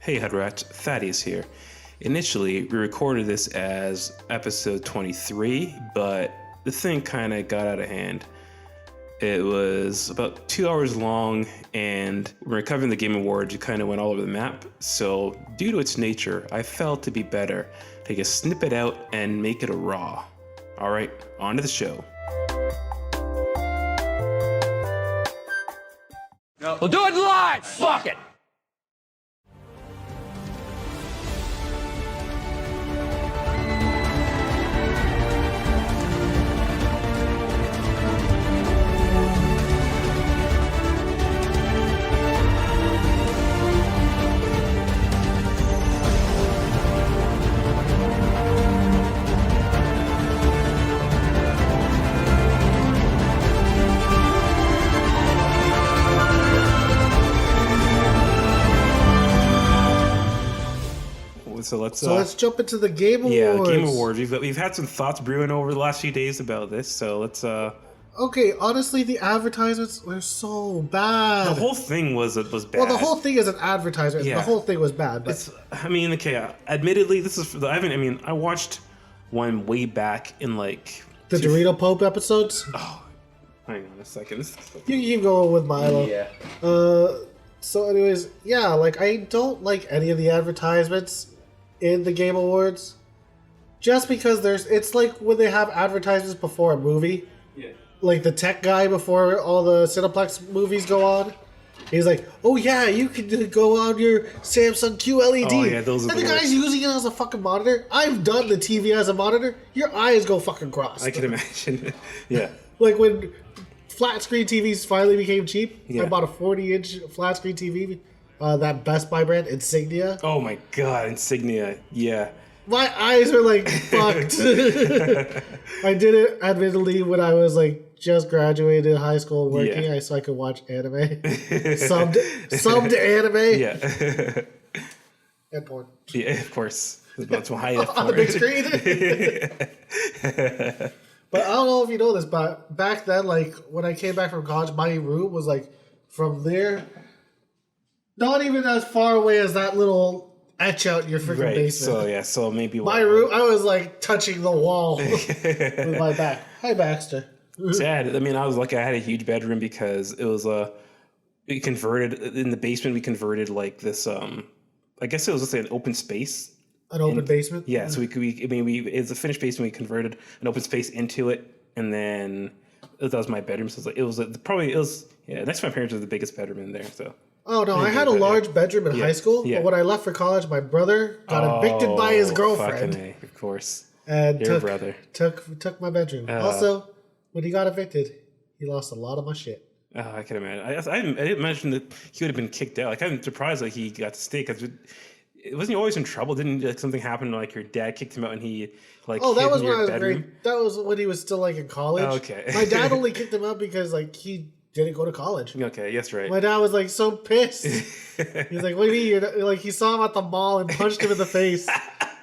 Hey Hudrat, Thaddeus here. Initially, we recorded this as episode 23, but the thing kind of got out of hand. It was about 2 hours long, and when we were covering the Game Awards, it kind of went all over the map. So, due to its nature, I felt it'd be better to take a snippet out and make it a raw. Alright, on to the show. No. We'll do it live! Fuck it! So let's jump into the Game Awards. Yeah, the Game Awards. We've had some thoughts brewing over the last few days about this, so let's. Okay, honestly, the advertisements were so bad. The whole thing was bad. Well, the whole thing is an advertisement. Yeah. The whole thing was bad. But Admittedly, this is. I watched one way back in like the Dorito Pope episodes. Oh, hang on a second. You can go with Milo. Yeah. So, anyways, yeah, like I don't like any of the advertisements in the Game Awards, just because it's like when they have advertisements before a movie. Yeah. Like the tech guy before all the Cineplex movies go on. He's like, oh yeah, you can go on your Samsung QLED. Oh yeah, those are and the guy's using it as a fucking monitor. I've done the TV as a monitor. Your eyes go fucking cross. I can imagine. Yeah. Like when flat screen TVs finally became cheap, yeah. I bought a 40-inch flat screen TV. That Best Buy brand, Insignia. Oh my god, Insignia. Yeah. My eyes were like fucked. I did it admittedly when I was like just graduated high school working, so I could watch anime. subbed anime. Yeah. And porn. Yeah, of course. That's why on the big screen. But I don't know if you know this, but back then, like when I came back from college, my room was like from there, not even as far away as that little etch out in your freaking basement. So maybe my room, I was like touching the wall with my back. Hi, Baxter. Sad. I mean, I was lucky. I had a huge bedroom because it was we converted in the basement. We converted like this. I guess it was just like an open space. An open basement. Yeah. So it's a finished basement. We converted an open space into it, and then that was my bedroom. So it was next to my parents was the biggest bedroom in there. So. Oh no! I had a large bedroom in high school, but when I left for college, my brother got evicted by his girlfriend. Fucking A, of course. And your brother took my bedroom. Also, when he got evicted, he lost a lot of my shit. I can imagine. I didn't imagine that he would have been kicked out. Like I'm surprised that he got to stay because wasn't he always in trouble? Didn't something happen? Like your dad kicked him out and he that was when I was great. That was when he was still like in college. Oh, okay. My dad only kicked him out because like he didn't go to college. Okay, yes, right. My dad was like so pissed. He's like, "What do you mean?" Like he saw him at the mall and punched him in the face.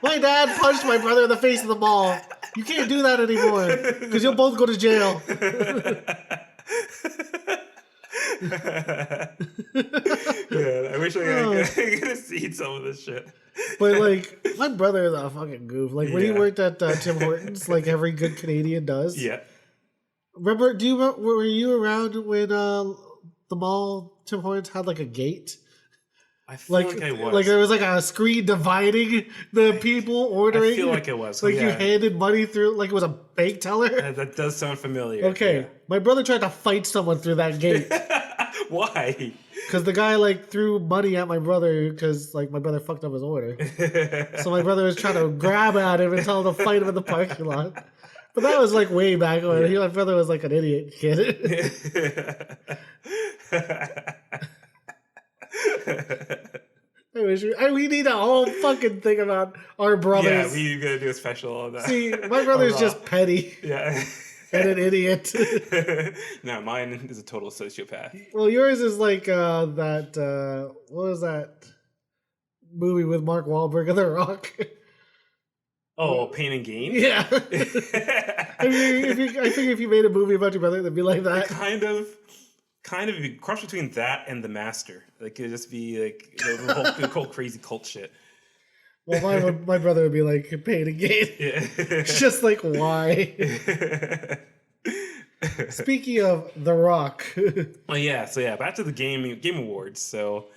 My dad punched my brother in the face in the mall. You can't do that anymore because you'll both go to jail. Yeah, I wish I could have seen some of this shit. But like, my brother is a fucking goof. Like when he worked at Tim Hortons, like every good Canadian does. Yeah. Remember? Were you around when the mall Tim Hortons had like a gate? I feel like I was. Like there was like a screen dividing the people ordering. I feel like it was. Like you handed money through, like it was a bank teller. That does sound familiar. Okay, my brother tried to fight someone through that gate. Why? Because the guy like threw money at my brother because like my brother fucked up his order. So my brother was trying to grab at him and tell him to fight him in the parking lot. But that was like way back when. My brother was like an idiot kid. We need a whole fucking thing about our brothers. Yeah, we gotta do a special on that. See, my brother's just petty. Yeah. And an idiot. No, mine is a total sociopath. Well, yours is like that. What was that movie with Mark Wahlberg and The Rock? Oh, Pain and Gain? Yeah. I think if you made a movie about your brother, it'd be like that. Kind of. kind of be cross between that and the Master. Like it'd just be like the whole crazy cult shit. Well, my brother would be like, Pain and Gain. Yeah. It's just like, why? Speaking of The Rock. Oh yeah, so yeah, back to the game awards. So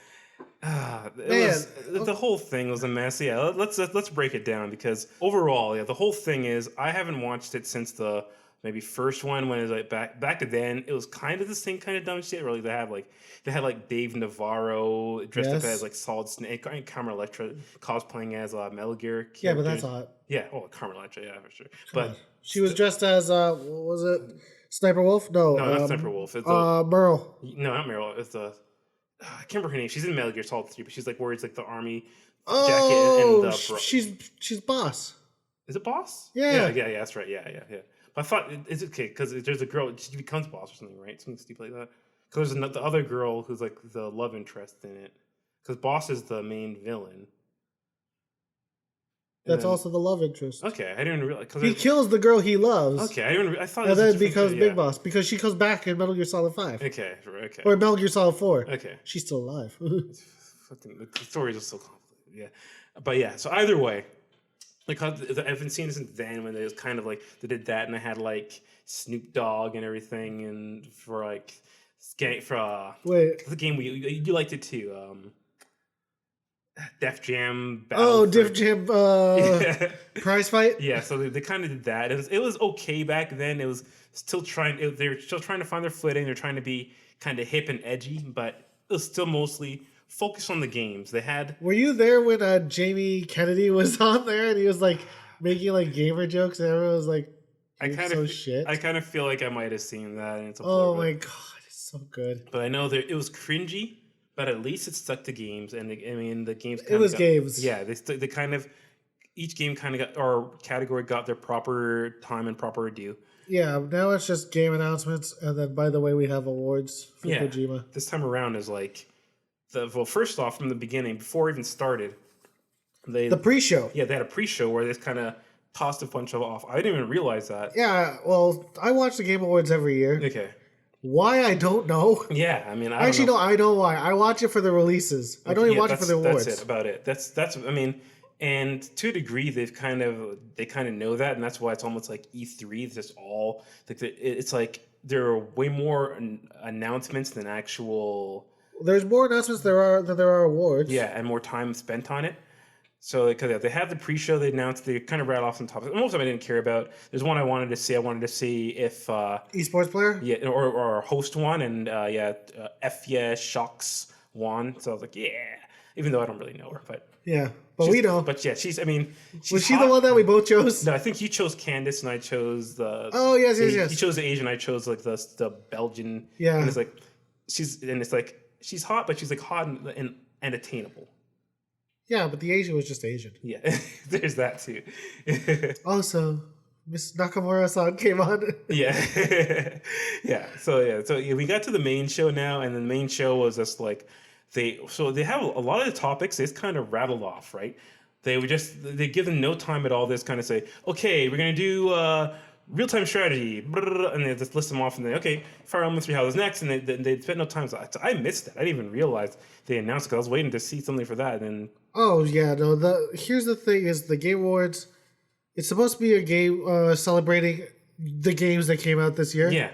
the whole thing was a mess. Yeah, let's break it down because overall, yeah, the whole thing is I haven't watched it since the maybe first one when it was like back then. It was kind of the same kind of dumb shit. Really, they had like Dave Navarro dressed up as like Solid Snake, and Carmen Electra cosplaying as Metal Gear character. Yeah, but that's hot. Yeah, Carmen Electra, yeah, for sure. But she was dressed as what was it? Sniper Wolf? No, not Sniper Wolf. It's Merle. No, not Meryl. It's I can't remember her name. She's in Metal Gear Solid 3, but she's like wears like the army jacket and she's Boss. Is it Boss? Yeah, that's right. Yeah. But I thought it's okay because there's a girl. She becomes Boss or something, right? Something stupid like that. Because there's the other girl who's like the love interest in it. Because Boss is the main villain. That's also the love interest. Okay, I didn't realize. He kills the girl he loves. Okay, I thought. And then becomes Big Boss because she comes back in Metal Gear Solid 5. Okay. Or Metal Gear Solid 4. Okay. She's still alive. The stories are so complicated. Yeah, but yeah. So either way, like I've been seeing this since then when it was kind of like they did that, and I had like Snoop Dogg and everything, and for like the game you liked it too. Def Jam. Def Jam prize fight. Yeah, so they kind of did that. It was okay back then. It was still they're still trying to find their footing. They're trying to be kind of hip and edgy, but it was still mostly focused on the games. They had. Were you there when Jamie Kennedy was on there and he was like making like gamer jokes and everyone was like, I kind of feel like I might have seen that. And it's my god, it's so good. But I know it was cringy. But at least it stuck to games, and the games. Games. Yeah, they kind of each game kind of got or category got their proper time and proper due. Yeah, now it's just game announcements, and then by the way, we have awards for Kojima. This time around is like first off from the beginning before it even started, the pre-show. Yeah, they had a pre-show where they kind of tossed a bunch of off. I didn't even realize that. Yeah, well, I watch the Game Awards every year. Okay. Why I don't know. Yeah, I mean, I know why. I watch it for the releases. I don't even watch it for the awards. That's it about it. That's. I mean, and to a degree, they kind of know that, and that's why it's almost like E3. It's just all like it's like there are way more announcements than actual. There's more announcements than there are awards. Yeah, and more time spent on it. So because they had the pre-show, they announced they kind of rattled off some topics. Most of them I didn't care about. There's one I wanted to see. I wanted to see if esports player, yeah, or host one, and Fia Shocks won. So I was like, yeah, even though I don't really know her, but yeah, but we know. But yeah, she's. I mean, was she the one that we both chose? No, I think you chose Candace, and I chose the. Oh yes. You chose the Asian. I chose like the Belgian. Yeah, and it's like she's hot, but she's like hot and attainable. Yeah, but the Asian was just Asian. Yeah, there's that too. Also, Miss Nakamura-san came on. Yeah. So we got to the main show now, and the main show was just like they have a lot of the topics. They just kind of rattled off, right? They give them no time at all. They just kind of say, okay, we're gonna do real-time strategy, and they just list them off, and then okay, Fire Emblem 3 Houses next, and they spent no time. So I missed it. I didn't even realize they announced it because I was waiting to see something for that, and then. Oh yeah, no. Here's the thing: is the Game Awards. It's supposed to be a game celebrating the games that came out this year. Yeah.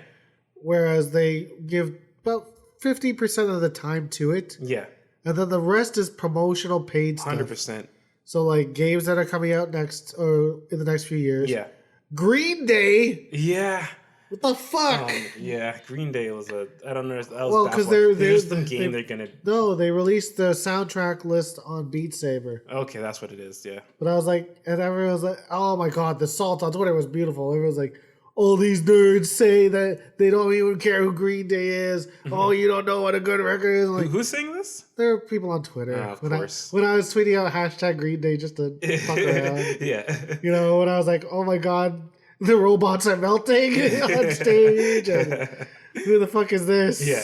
Whereas they give about 50% of the time to it. Yeah. And then the rest is promotional paid stuff. 100%. So like games that are coming out next or in the next few years. Yeah. Green Day. Yeah. What the fuck? Yeah, Green Day was I don't know. Well, because there's some game they're gonna. No, they released the soundtrack list on Beat Saber. Okay, that's what it is. Yeah. But I was like, and everyone was like, "Oh my god, the salt on Twitter was beautiful." Everyone was like, "All these nerds say that they don't even care who Green Day is. Oh, you don't know what a good record is." Like, who's saying this? There are people on Twitter. Of course. When I was tweeting out hashtag Green Day just to fuck around. Yeah. You know, when I was like, "Oh my god." The robots are melting on stage. And who the fuck is this? Yeah.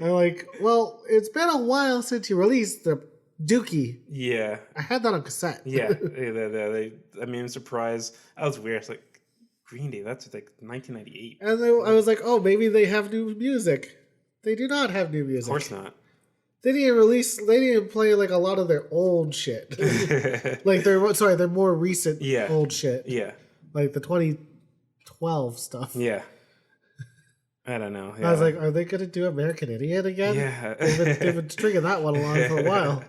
I'm like, well, it's been a while since you released the Dookie. Yeah. I had that on cassette. Yeah. I mean, I'm surprised. I was weird. It's like, Green Day, that's like 1998. And then I was like, oh, maybe they have new music. They do not have new music. Of course not. They didn't play like a lot of their old shit. Like their more recent old shit. Yeah. Like the 2012 stuff. Yeah. I don't know. Yeah. I was like, are they going to do American Idiot again? Yeah. They've been stringing that one along for a while.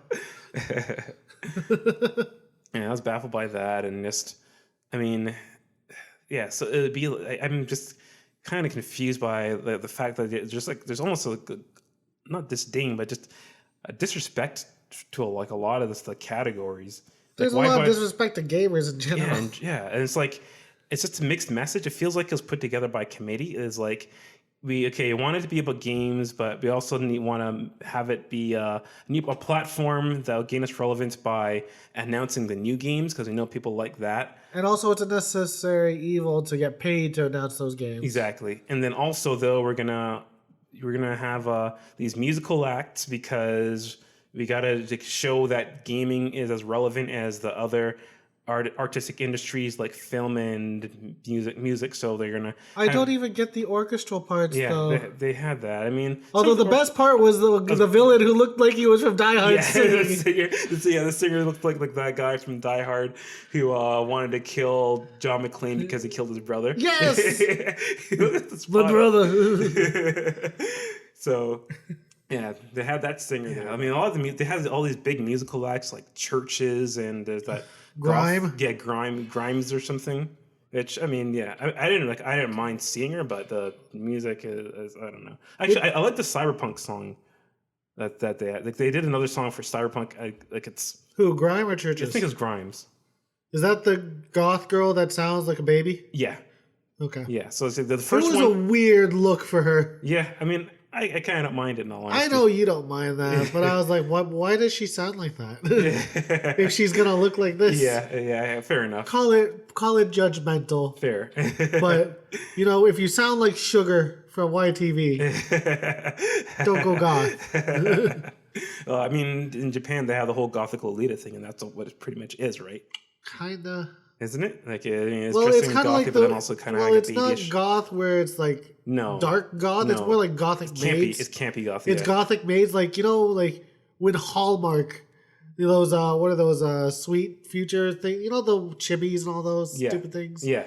Yeah, I was baffled by that, and just, I mean, yeah. So it would be. I'm just kind of confused by the fact that there's almost not disdain, but just a disrespect to a lot of the categories. There's a lot of disrespect to gamers in general. And it's like it's just a mixed message. It feels like it was put together by committee. It's like we want it to be about games, but we also want to have it be a platform that will gain us relevance by announcing the new games, because we know people like that. And also, it's a necessary evil to get paid to announce those games. Exactly. And then also, though, we're gonna have these musical acts, because we gotta show that gaming is as relevant as the other artistic industries like film and music. So they're gonna. I don't even get the orchestral parts. Yeah, though. they had that. I mean, although the best part was the villain who looked like he was from Die Hard. The singer looked like that guy from Die Hard who wanted to kill John McClane because he killed his brother. Yes, my brother. So. Yeah, they had that singer there. I mean, they had all these big musical acts like Churches, and there's that Grimes or something. Which, I mean, yeah, I didn't mind seeing her, but the music is I don't know. Actually, I like the Cyberpunk song that they had. Like, they did another song for Cyberpunk. It's who, Grime or Churches? I think it's Grimes. Is that the goth girl that sounds like a baby? Yeah. Okay. Yeah. So the first one. It was a weird look for her. Yeah, I mean. I kind of don't mind it in all honesty. I know you don't mind that, but I was like, why does she sound like that? If she's going to look like this. Yeah, fair enough. Call it judgmental. Fair. But, if you sound like Sugar from YTV, don't go goth. I mean, in Japan, they have the whole Gothic Lolita thing, and that's what it pretty much is, right? Kinda. Isn't it? Like, I mean, it's dressing gothic, like but then also kind of it's not goth where it's like dark goth. No. It's more like gothic maids. It's campy goth. It's gothic maids, like like when Hallmark, those what are those Sweet Future things? The chibis and all those stupid things. Yeah,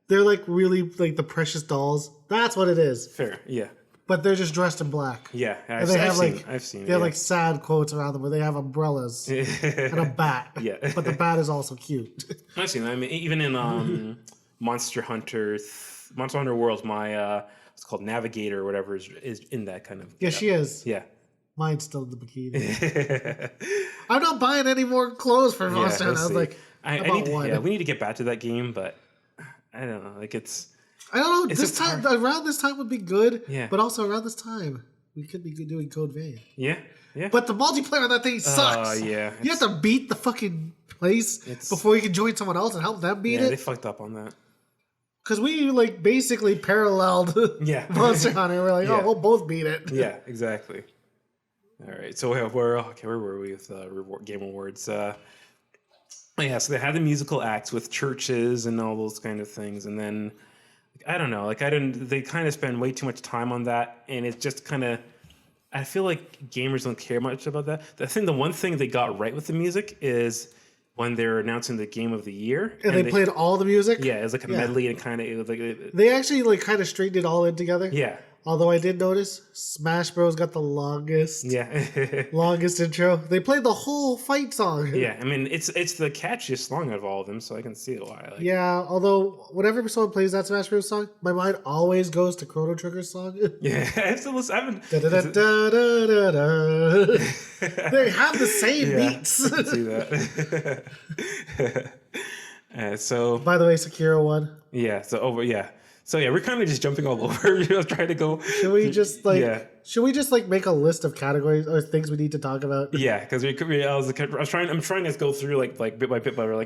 they're like really like the precious dolls. That's what it is. Fair. Yeah. But they're just dressed in black. Yeah, I've seen. They have like sad quotes around them where they have umbrellas and a bat. Yeah, but the bat is also cute. I've seen that. I mean, even in Monster Hunter World, my it's called Navigator or whatever is in that kind of. Yeah, she is. Yeah, mine's still in the bikini. I'm not buying any more clothes for Monster Hunter. I was like, we need to get back to that game, but I don't know. Like I don't know. Around this time would be good. Yeah. But also around this time, we could be doing Code Vein. Yeah. Yeah. But the multiplayer on that thing sucks. Yeah. You have to beat the fucking place before you can join someone else and help them beat it. Yeah, they fucked up on that. Because we basically paralleled Monster Hunter. We're like, we'll both beat it. Yeah, exactly. All right. So where were we with Game Awards? So they had the musical acts with Churches and all those kind of things, and then. I don't know. They kind of spend way too much time on that, and it's just kind of. I feel like gamers don't care much about that. The one thing they got right with the music is when they're announcing the game of the year, and they played all the music. Yeah, it was like a medley, and kind of they actually kind of straightened it all in together. Yeah. Although I did notice Smash Bros got the longest intro. They played the whole fight song. Yeah, I mean it's the catchiest song of all of them, so I can see why. Yeah, although whenever someone plays that Smash Bros song, my mind always goes to Chrono Trigger's song. Yeah, I have to listen. I haven't. They have the same beats. I can see that. So. By the way, Sekiro won. Yeah. So So we're kind of just jumping all over. Trying to go. Should we just make a list of categories or things we need to talk about? Yeah, because I'm trying to go through like bit by bit, but we're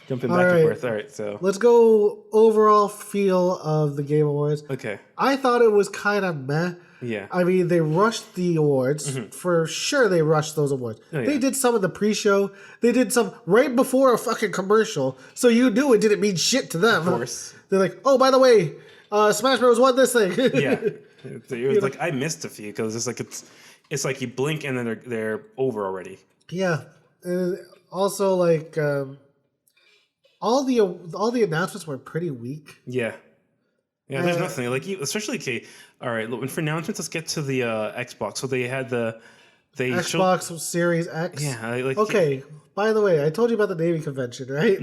jumping back and forth. All right, so let's go overall feel of the Game Awards. Okay. I thought it was kind of meh. Yeah. I mean, they rushed the awards. Mm-hmm. For sure, they rushed those awards. Oh, yeah. They did some in the pre-show. They did some right before a fucking commercial. So you knew it didn't mean shit to them. Of course. They're like, oh, by the way, Smash Bros. Won this thing. Yeah. It was like I missed a few because it's like you blink and then they're over already. Yeah. Also, like all the announcements were pretty weak. Yeah. Yeah, there's nothing like especially okay. All right, look, for announcements, let's get to the Xbox. So they had Xbox Series X. Yeah, okay. By the way, I told you about the naming convention, right?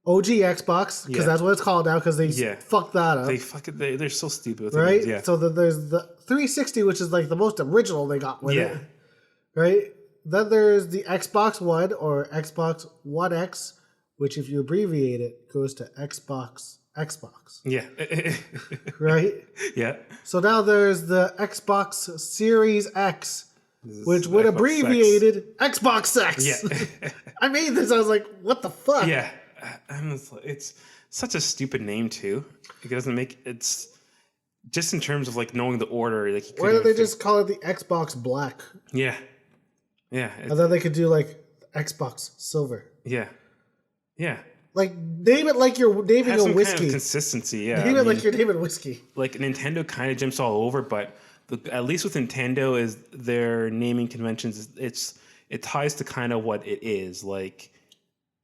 OG Xbox, because that's what it's called now, because they fucked that up. They're so stupid with right? Yeah. So there's the 360, which is like the most original they got with it. Right? Then there's the Xbox One or Xbox One X, which if you abbreviate it goes to Xbox. Yeah. Right? Yeah. So now there's the Xbox Series X, which would abbreviated Xbox X. Yeah. I made this. I was like, what the fuck? Yeah. It's such a stupid name too. It doesn't make it's just in terms of like knowing the order. Like, why don't they just call it the Xbox Black? Yeah. Yeah. And then they could do like Xbox Silver. Yeah. Yeah. Like name it like you're naming a whiskey. Kind of consistency, yeah. Name it like you're naming whiskey. Like Nintendo kind of jumps all over, but at least with Nintendo is their naming conventions. It ties to kind of what it is. Like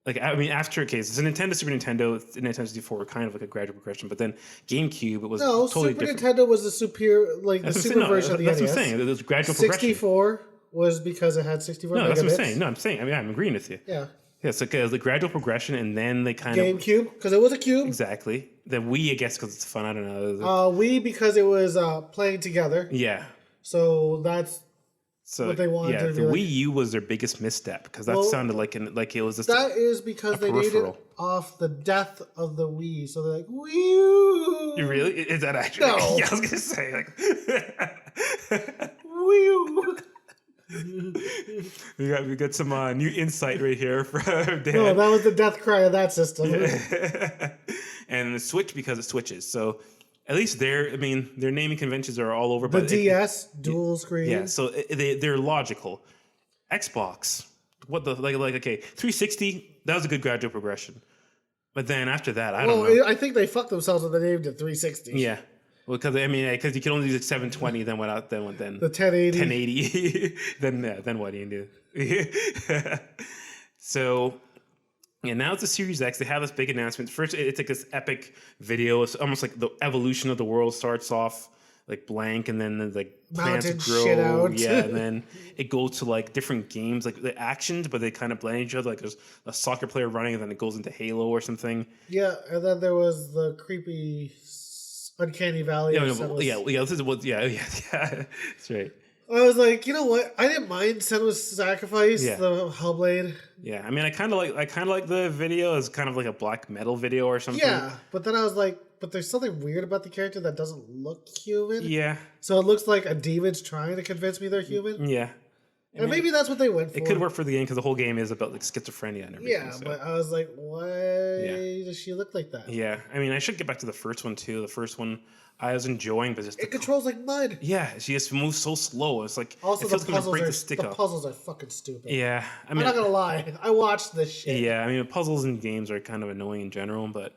I mean, after a case, it's a Nintendo, Super Nintendo, Nintendo 64 were kind of like a gradual progression, but then GameCube it was totally Super different. Nintendo was the superior, like the super version of the NES. That's what I'm saying. It was gradual progression. 64 was because it had 64 megabits. No, that's what I'm saying. No, I'm saying. I mean, I'm agreeing with you. Yeah. Yeah, so it was the gradual progression, and then they kind of GameCube because it was a cube. Exactly. The Wii, I guess, because it's fun. I don't know. Wii because it was playing together. Yeah. So that's what they wanted. Yeah, to the Wii U was their biggest misstep because that sounded like it was. That is because they named it off the death of the Wii. So they're like Wii U. You really? Is that actually? No. Yeah, I was gonna say like Wii U. we got some new insight right here from Dan. No, that was the death cry of that system. Yeah. And the Switch because it switches. So at least their naming conventions are all over. The DS dual screen. Yeah, so they're logical. Xbox, what the like okay, 360 that was a good gradual progression, but then after that I don't know. I think they fucked themselves when they named it 360. Yeah. Well, because you can only do like 720, then what? Then the 1080. 1080. then what do you do? So, yeah, now it's the Series X. They have this big announcement. First, it's like this epic video. It's almost like the evolution of the world starts off like blank, and then like plants grow. Shit out. Yeah, and then it goes to like different games, like the actions, but they kind of blend each other. Like there's a soccer player running, and then it goes into Halo or something. Yeah, and then there was the creepy. Uncanny Valley. That's right. I was like, you know what? I didn't mind Senua's Sacrifice, the Hellblade. Yeah, I mean, I kind of like the video as kind of like a black metal video or something. Yeah, but then I was like, but there's something weird about the character that doesn't look human. Yeah. So it looks like a demon's trying to convince me they're human. Yeah. And maybe that's what they went for. It could work for the game because the whole game is about like schizophrenia and everything. Yeah, so. But I was like, why does she look like that? Yeah, I mean, I should get back to the first one too. The first one I was enjoying, but just it controls like mud. Yeah, she just moves so slow. It's like also it feels like break the puzzles are fucking stupid. Yeah, I mean, I'm not gonna lie, I watched this shit. Yeah, I mean, puzzles in games are kind of annoying in general, but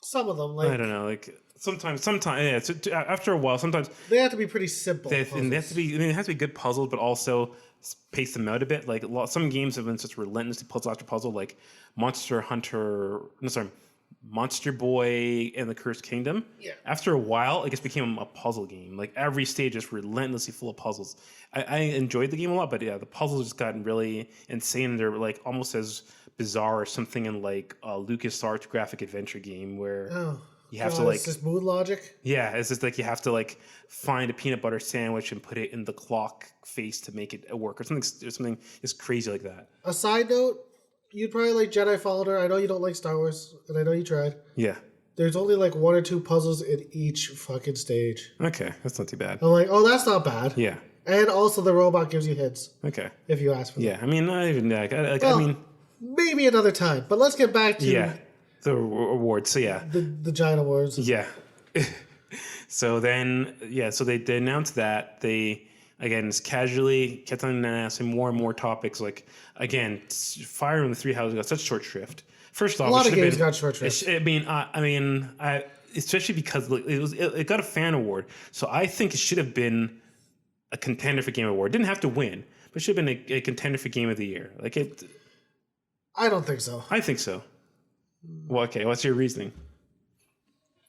some of them, like I don't know, like. Sometimes, yeah. After a while, sometimes they have to be pretty simple. And they have to be. I mean, it has to be good puzzles, but also pace them out a bit. Like some games have been such relentlessly puzzle after puzzle, like Monster Boy and the Cursed Kingdom. Yeah. After a while, it just became a puzzle game. Like every stage is relentlessly full of puzzles. I enjoyed the game a lot, but yeah, the puzzles just gotten really insane. They're like almost as bizarre as something in like a LucasArts graphic adventure game where. Oh. You have to like. It's just mood logic. Yeah, it's just like you have to like find a peanut butter sandwich and put it in the clock face to make it work, or something just crazy like that. A side note: you'd probably like Jedi Fallen Order. I know you don't like Star Wars, and I know you tried. Yeah. There's only like 1 or 2 puzzles in each fucking stage. Okay, that's not too bad. I'm like, oh, that's not bad. Yeah. And also, the robot gives you hints. Okay. If you ask for them. Yeah, I mean, not even like, I mean, maybe another time. But let's get back to the awards. So yeah, the giant awards. Yeah. So then, so they announced that they again just casually kept on announcing more and more topics. Like again, Fire in the Three Houses got such short shrift. First off, a lot of games got short shrift. I mean, especially because it got a fan award. So I think it should have been a contender for Game Award. It didn't have to win, but it should have been a contender for Game of the Year. Like it. I don't think so. I think so. Well, okay. What's your reasoning?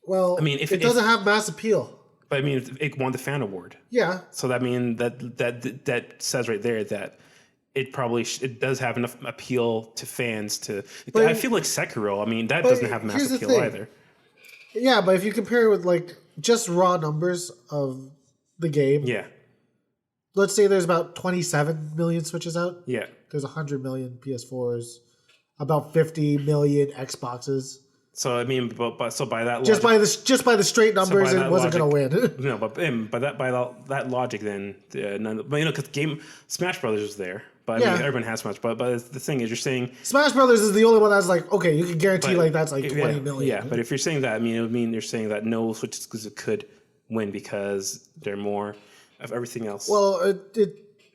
Well, I mean, if it doesn't have mass appeal, but I mean, if it won the fan award. Yeah. So that means that says right there that it probably it does have enough appeal to fans to. But I feel like Sekiro. I mean, that doesn't have mass appeal either. Yeah, but if you compare it with like just raw numbers of the game. Yeah. Let's say there's about 27 million Switches out. Yeah. There's 100 million PS4s, about 50 million Xboxes. So I mean, but so by that logic, just by the straight numbers, it wasn't going to win. No, but by that logic, then but because Smash Brothers was there, but I mean, everyone has Smash. But the thing is, you're saying Smash Brothers is the only one that's like, okay, you can guarantee that's like 20 million. Yeah, but if you're saying that, I mean, it would mean you're saying that no Switch exclusive could win because they're more of everything else. Well,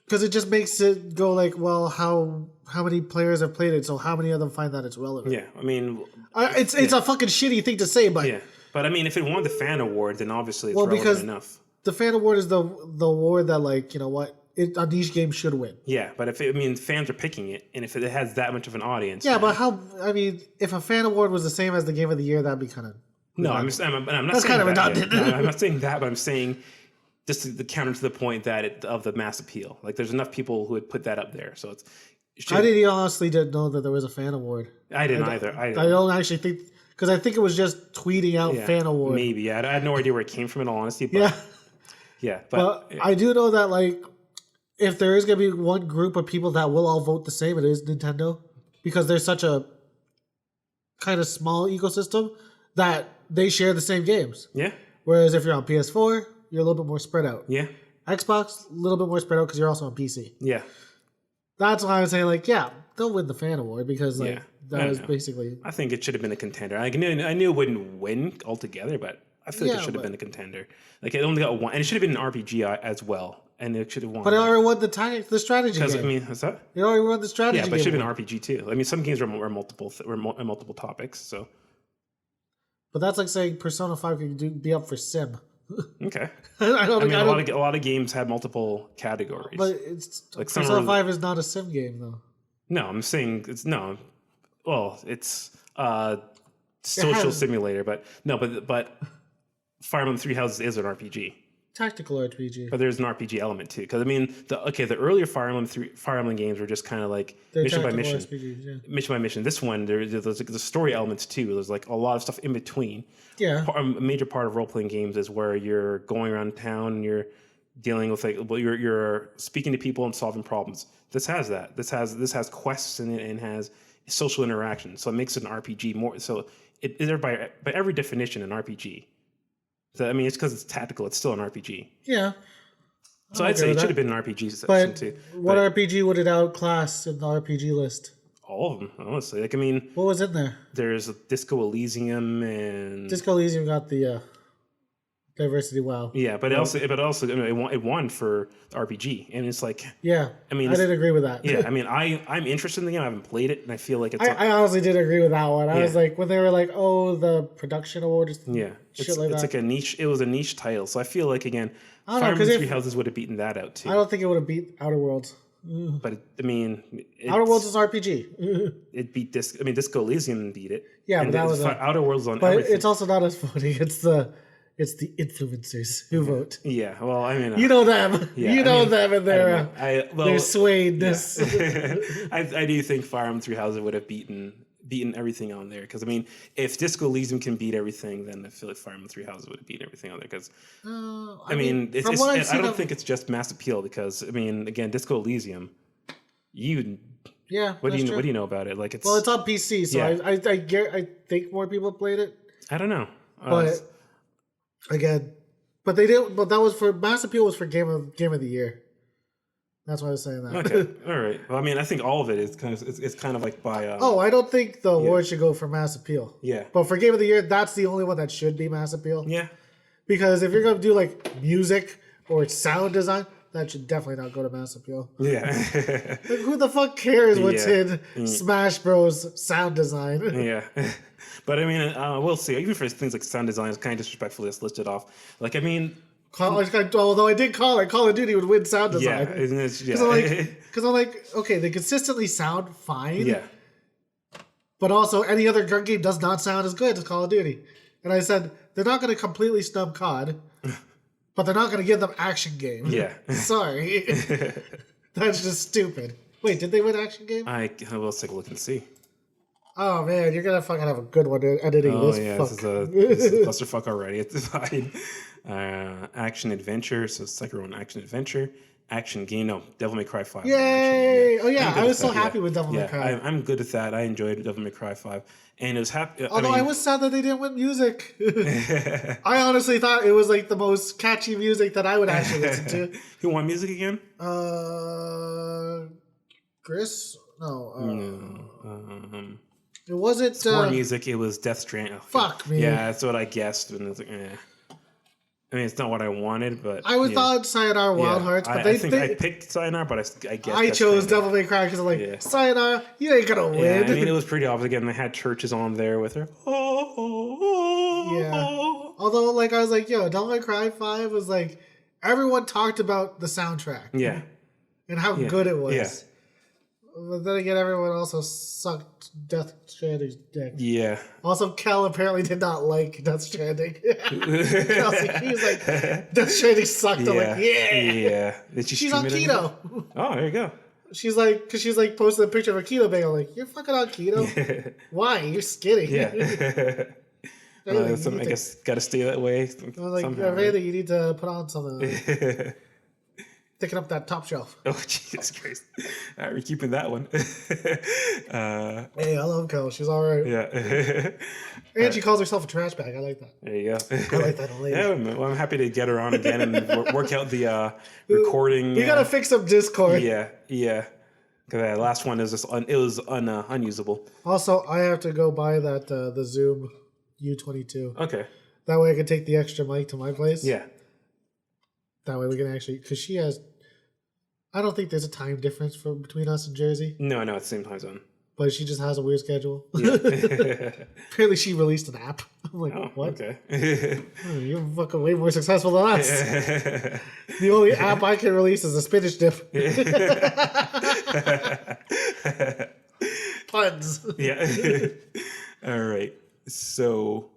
because it just makes it go like, well, how many players have played it? So how many of them find that it's relevant? Yeah, I mean, it's a fucking shitty thing to say, but but I mean, if it won the fan award, then obviously it's relevant enough. The fan award is the award that, like, you know what, a niche game should win. Yeah, but fans are picking it, and if it has that much of an audience, but if a fan award was the same as the Game of the Year, that'd be kind of I'm not saying redundant. I'm not saying that, but I'm saying just the counter to the point that of the mass appeal. Like, there's enough people who would put that up there, so it's. I honestly didn't know that there was a fan award. I didn't either. I don't actually think, because I think it was just tweeting out fan award. Maybe, I had no idea where it came from, in all honesty. But, but I do know that, like, if there is going to be one group of people that will all vote the same, it is Nintendo, because there's such a kind of small ecosystem that they share the same games. Yeah. Whereas if you're on PS4, you're a little bit more spread out. Yeah. Xbox, a little bit more spread out because you're also on PC. Yeah. That's why I was saying, like, they'll win the fan award, because that was basically. I think it should have been a contender. I knew it wouldn't win altogether, but I feel like it should have been a contender. Like, it only got one, and it should have been an RPG as well, and it should have won. But it already won the strategy game. I mean, what's that? It already won the strategy game. Yeah, but it should have been RPG too. I mean, some games were multiple topics, so. But that's like saying Persona 5 could be up for Sim. Okay. A lot of games have multiple categories. But like Persona 5 is not a sim game, though. No, I'm saying it's no. Well, it's social simulator, but Fire Emblem Three Houses is an RPG. Tactical RPG. But there's an RPG element too, because I mean, the earlier Fire Emblem games were just kind of like mission by mission, mission by mission. This one, there's like the story elements too. There's like a lot of stuff in between. Yeah. A major part of role playing games is where you're going around town and you're dealing with you're speaking to people and solving problems. This has that. This has quests in it and has social interaction. So it makes it an RPG more. So it is by every definition an RPG. So, I mean, it's because it's tactical. It's still an RPG. Yeah. So I'd say it should have been an RPG section too. What RPG would it outclass in the RPG list? All of them, honestly. Like, I mean, what was in there? There's Disco Elysium and Disco Elysium got the Diversity WoW. Yeah, but also it won for the RPG, and it's like I mean, I did agree with that. Yeah, I mean, I'm interested in the game. I haven't played it, and I feel like it's. I honestly did agree with that one. I was like, when they were like, "Oh, the production award," it's like a niche. It was a niche title, so I feel like again, Fire Emblem Three Houses would have beaten that out too. I don't think it would have beat Outer Worlds. But I mean, Outer Worlds is RPG. It beat Disco Elysium beat it. Yeah, but that was Outer Worlds on. But everything. It's also not as voting. It's the influencers who vote. Yeah, well, I mean, you know them. Yeah, you know them, and their swayedness. Yeah. I do think Fire Emblem Three Houses would have beaten everything on there, because I mean, if Disco Elysium can beat everything, then I feel like Fire Emblem Three Houses would have beaten everything on there. Because I mean, I don't think it's just mass appeal, because I mean, again, Disco Elysium, what do you know about it? Like, it's on PC, so I think more people played it. I don't know, but again, but they didn't. But that was for mass appeal was for game of the year. That's why I was saying that. Okay, all right. Well, I mean, I think all of it is kind of like by. I don't think the award should go for mass appeal. Yeah. But for game of the year, that's the only one that should be mass appeal. Yeah. Because if you're gonna do like music or sound design, that should definitely not go to mass appeal. Yeah. Like, who the fuck cares what's Yeah. in Smash Bros. Sound design? Yeah. But I mean, we'll see. Even for things like sound design, it's kind of disrespectful to list it off. Like, I mean, Although I did call it, Call of Duty would win sound design. yeah. Because I'm like, okay, they consistently sound fine. Yeah. But also, any other gun game does not sound as good as Call of Duty. And I said, they're not going to completely snub COD, but they're not going to give them action game. Yeah. Sorry. That's just stupid. Wait, did they win action game? We'll take a look and see. Oh, man, you're going to fucking have a good one editing this fuck. This is a clusterfuck already. It's fine. Action adventure. So second one, action adventure. Action game. No, Devil May Cry 5. Yay! Actually, Oh, yeah, I was so happy yeah. with Devil May Cry. I'm good with that. I enjoyed Devil May Cry 5. And it was happy. Although I was sad that they didn't win music. I honestly thought it was like the most catchy music that I would actually listen to. Who won music again? Chris? No. No. It wasn't. Score music. It was Death Stranding. Fuck me. Yeah, that's what I guessed. And it was like, I mean, it's not what I wanted, but I would thought Sayonara Wild Hearts, but I think I picked Sayonara, but I guess I chose Devil May Cry because I'm like, Sayonara, you ain't gonna win. Yeah, I mean, it was pretty obvious. Again, they had churches on there with her. Yeah. Although, like, I was like, yo, Devil May Cry 5 was like, everyone talked about the soundtrack. Yeah. And how good it was. Yeah. But then again, everyone also sucked Death Stranding's dick. Yeah. Also, Kel apparently did not like Death Stranding. Kelsey, she was like, Death Stranding sucked. I'm like, Yeah. Did she's on keto. Oh, there you go. She's like, because she's like posting a picture of a keto bag. I'm like, you're fucking on keto? Why? You're skinny. Yeah. I guess got to stay that way. I was like, Randy, you need to put on something. Picking up that top shelf. Oh, Jesus Christ. All right, we're keeping that one. Hey, I love Kel. She's all right. Yeah. And she calls herself a trash bag. I like that. There you go. I like that lady. Yeah, well, I'm happy to get her on again and work out the recording. You got to fix up Discord. Yeah. Because that last one is just unusable. Also, I have to go buy that the Zoom U22. Okay. That way I can take the extra mic to my place. Yeah. That way we can actually, because she has, I don't think there's a time difference between us and Jersey. No, it's the same time zone. But she just has a weird schedule. Yeah. Apparently she released an app. I'm like, what? Okay. You're fucking way more successful than us. The only app I can release is a spinach dip. Puns. Yeah. All right. So,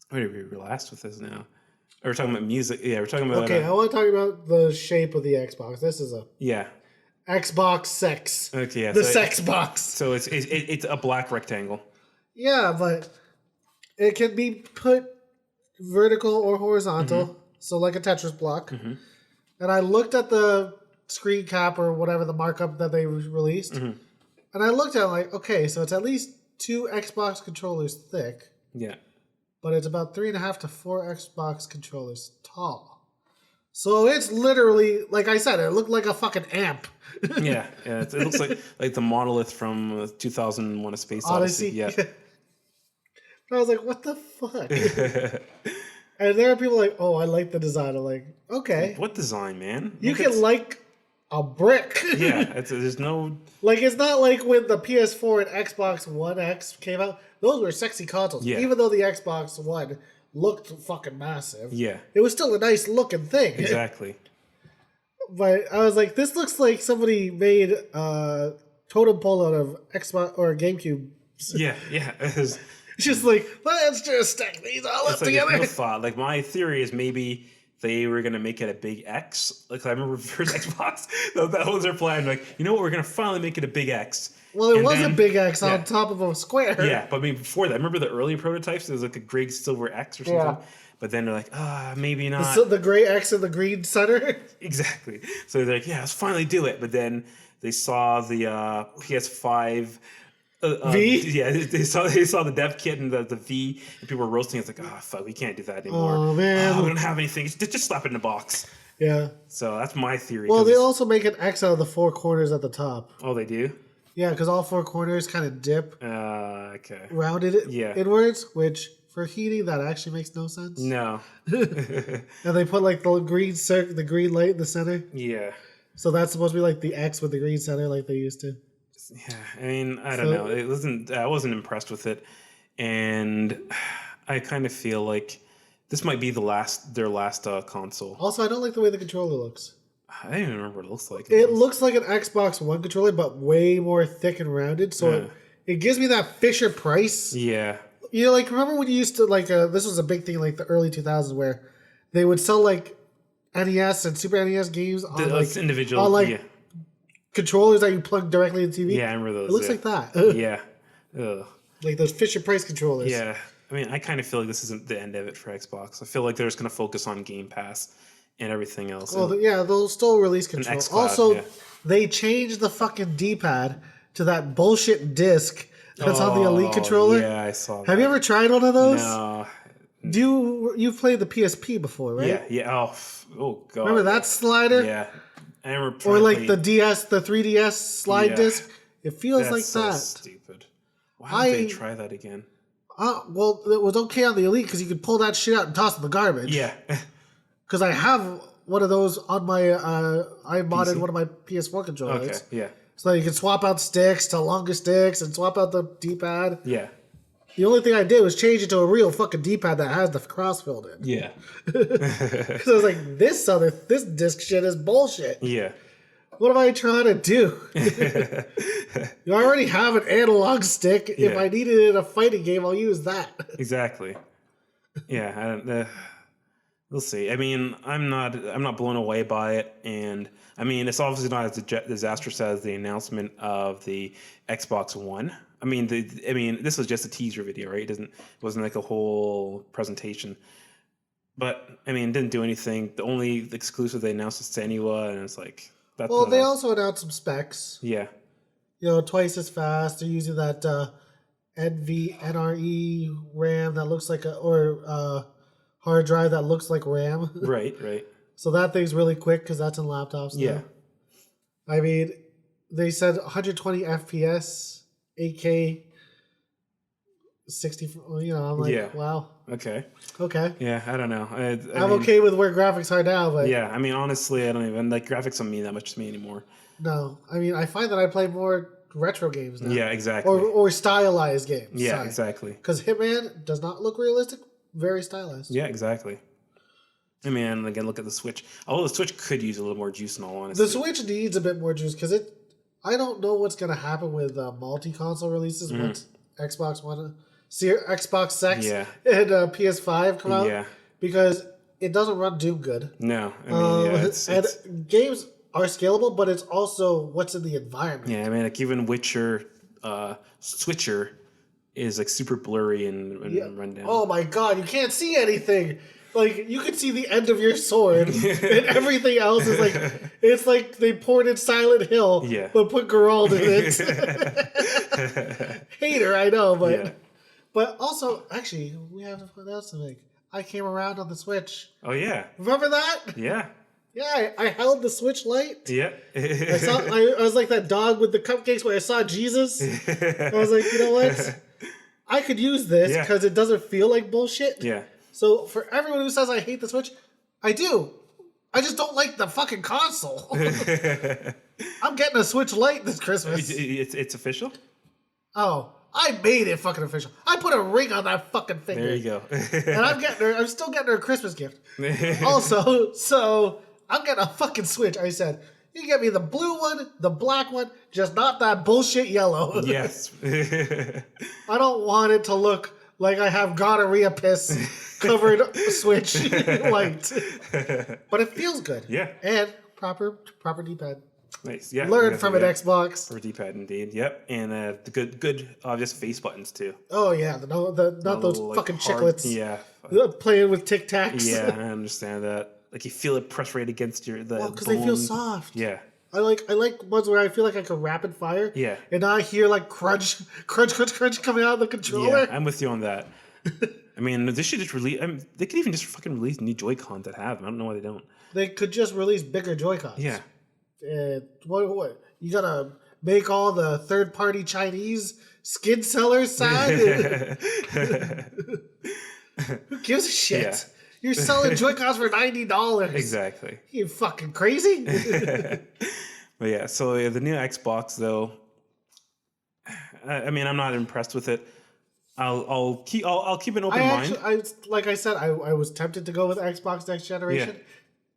where did we last with this now? We're talking about music. Yeah, we're talking about. Okay, I want to talk about the shape of the Xbox. This is a Xbox sex. Okay, yeah. The sex box. So it's a black rectangle. Yeah, but it can be put vertical or horizontal, so like a Tetris block. Mm-hmm. And I looked at the screen cap or whatever the markup that they released, and I looked at it like, okay, so it's at least 2 Xbox controllers thick. Yeah. But it's about 3.5 to 4 Xbox controllers tall. So it's literally, like I said, it looked like a fucking amp. Yeah. It looks like the monolith from 2001: A Space Odyssey. Yeah. I was like, what the fuck? And there are people like, oh, I like the design. I'm like, okay. What design, man? You can like a brick. Yeah. There's no... Like, it's not like when the PS4 and Xbox One X came out. Those were sexy consoles. Yeah. Even though the Xbox One looked fucking massive. Yeah. It was still a nice looking thing. Exactly. But I was like, this looks like somebody made a totem pole out of Xbox or GameCube. Yeah. It's just like, let's just stack these all up together. No thought. Like, my theory is maybe they were going to make it a big X. Like, I remember first Xbox, that was their plan. Like, you know what? We're going to finally make it a big X. Well, it was a big X on top of a square. Yeah, but I mean, before that, remember the early prototypes? There was like a gray silver X or something. Yeah. But then they're like, maybe not. The gray X in the green center? Exactly. So they're like, yeah, let's finally do it. But then they saw the PS5... V? Yeah, they saw the dev kit and the V, and people were roasting. It's like, fuck, we can't do that anymore. Oh, man. We don't have anything. Just slap it in a box. Yeah. So that's my theory. Well, they also make an X out of the 4 corners at the top. Oh, they do? Yeah, because all 4 corners kind of dip Okay. rounded inwards, which for heating that actually makes no sense. No. And they put like the green light in the center. Yeah. So that's supposed to be like the X with the green center, like they used to. Yeah. I mean, I don't know. It wasn't. I wasn't impressed with it, and I kind of feel like this might be their last console. Also, I don't like the way the controller looks. I don't even remember what it looks like. It looks like an Xbox One controller, but way more thick and rounded. So it gives me that Fisher Price. Yeah. You know, like, remember when you used to, like, this was a big thing, like, the early 2000s, where they would sell, like, NES and Super NES games on, like, individual, controllers that you plug directly into the TV. Yeah, I remember those. It looks like that. Yeah. Ugh. Like those Fisher Price controllers. Yeah. I mean, I kind of feel like this isn't the end of it for Xbox. I feel like they're just going to focus on Game Pass and everything else. Well, they'll still release controllers. Also, they changed the fucking D-pad to that bullshit disc that's on the Elite controller. Yeah, I saw that. Have you ever tried one of those? No. You've played the PSP before, right? Yeah, yeah. Oh god. Remember that slider? Yeah. I remember or like the 3DS slide disc. It feels like so that. Stupid. Why did they try that again? Well, it was okay on the Elite because you could pull that shit out and toss it in the garbage. Yeah. Because I have one of those on my. I modded one of my PS4 controllers. Okay. Yeah. So you can swap out sticks to longer sticks and swap out the D-pad. Yeah. The only thing I did was change it to a real fucking D-pad that has the cross filled in. Yeah. Because I was like, this disc shit is bullshit. Yeah. What am I trying to do? You already have an analog stick. Yeah. If I needed it in a fighting game, I'll use that. Exactly. Yeah. I don't. We'll see. I mean, I'm not blown away by it, and I mean, it's obviously not as disastrous as the announcement of the Xbox One. I mean, this was just a teaser video, right? It wasn't like a whole presentation. But I mean, it didn't do anything. The only exclusive they announced was Senua, and it's like that's. Well, they also announced some specs. Yeah. You know, twice as fast. They're using that NVRE RAM that looks like hard drive that looks like RAM. Right. So that thing's really quick because that's in laptops now. Yeah. I mean, they said 120 FPS, 8K, 60. You know, I'm like, wow. Okay. Yeah, I don't know. I'm okay with where graphics are now, but yeah, I mean, honestly, I don't even like graphics don't mean that much to me anymore. No, I mean, I find that I play more retro games now. Yeah, exactly. Or stylized games. Yeah, exactly. Because Hitman does not look realistic. Very stylized. Yeah, exactly. I mean, again, look at the Switch. Although the Switch could use a little more juice in all honesty. The Switch needs a bit more juice because I don't know what's going to happen with multi-console releases once Xbox One, Xbox SE.X and PS5 come out. Yeah. Because it doesn't run Doom good. No. I mean, and games are scalable, but it's also what's in the environment. Yeah, I mean, like even Witcher, Switcher is like super blurry and run down. Oh my god, you can't see anything. Like you can see the end of your sword, and everything else is like it's like they ported Silent Hill, but put Geralt in it. Hater, I know, but also actually we have to put out something. I came around on the Switch. Oh yeah, remember that? Yeah. Yeah, I held the Switch Lite. Yeah. I was like that dog with the cupcakes where I saw Jesus. I was like, you know what? I could use this because it doesn't feel like bullshit. Yeah. So for everyone who says I hate the Switch, I do. I just don't like the fucking console. I'm getting a Switch Lite this Christmas. It's official? Oh, I made it fucking official. I put a ring on that fucking finger. There you go. And I'm still getting her a Christmas gift. Also, so I'm getting a fucking Switch. I said, you get me the blue one, the black one, just not that bullshit yellow. Yes. I don't want it to look like I have gonorrhea piss covered Switch white. But it feels good. Yeah. And proper D-pad. Nice. Yeah. Learn from an Xbox. Or D-pad indeed. Yep. And the good obvious face buttons too. Oh yeah. Not those like fucking chiclets. Yeah. Playing with Tic Tacs. Yeah, I understand that. Like you feel it press right against because they feel soft. Yeah. I like ones where I feel like I can rapid fire. Yeah. And I hear like crunch coming out of the controller. Yeah, I'm with you on that. I mean, they should just release. They could even just fucking release new Joy-Cons that have them. I don't know why they don't. They could just release bigger Joy-Cons. Yeah. What? You gotta make all the third-party Chinese skin sellers sad? Who gives a shit? Yeah. You're selling Joy-Cons for $90. Exactly. You fucking crazy? But yeah, so the new Xbox though, I mean, I'm not impressed with it. I'll keep an open mind. Like I said, I was tempted to go with Xbox next generation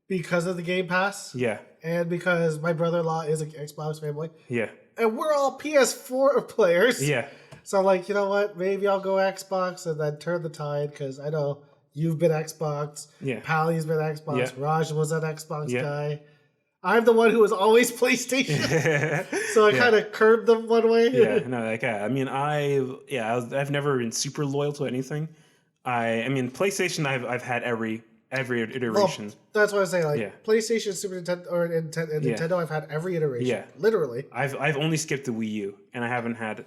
because of the Game Pass. Yeah. And because my brother-in-law is an Xbox fanboy. Yeah. And we're all PS4 players. Yeah. So I'm like, you know what? Maybe I'll go Xbox and then turn the tide because I know you've been Xbox. Yeah. Pally's been Xbox. Yeah. Raj was an Xbox guy. I'm the one who was always PlayStation. So I kind of curbed them one way. Yeah. No, like, I mean, I've never been super loyal to anything. I mean, PlayStation, I've had every iteration. Well, that's what I say. Like PlayStation, Super Nintendo, or Nintendo, I've had every iteration. Yeah. Literally. I've only skipped the Wii U, and I haven't had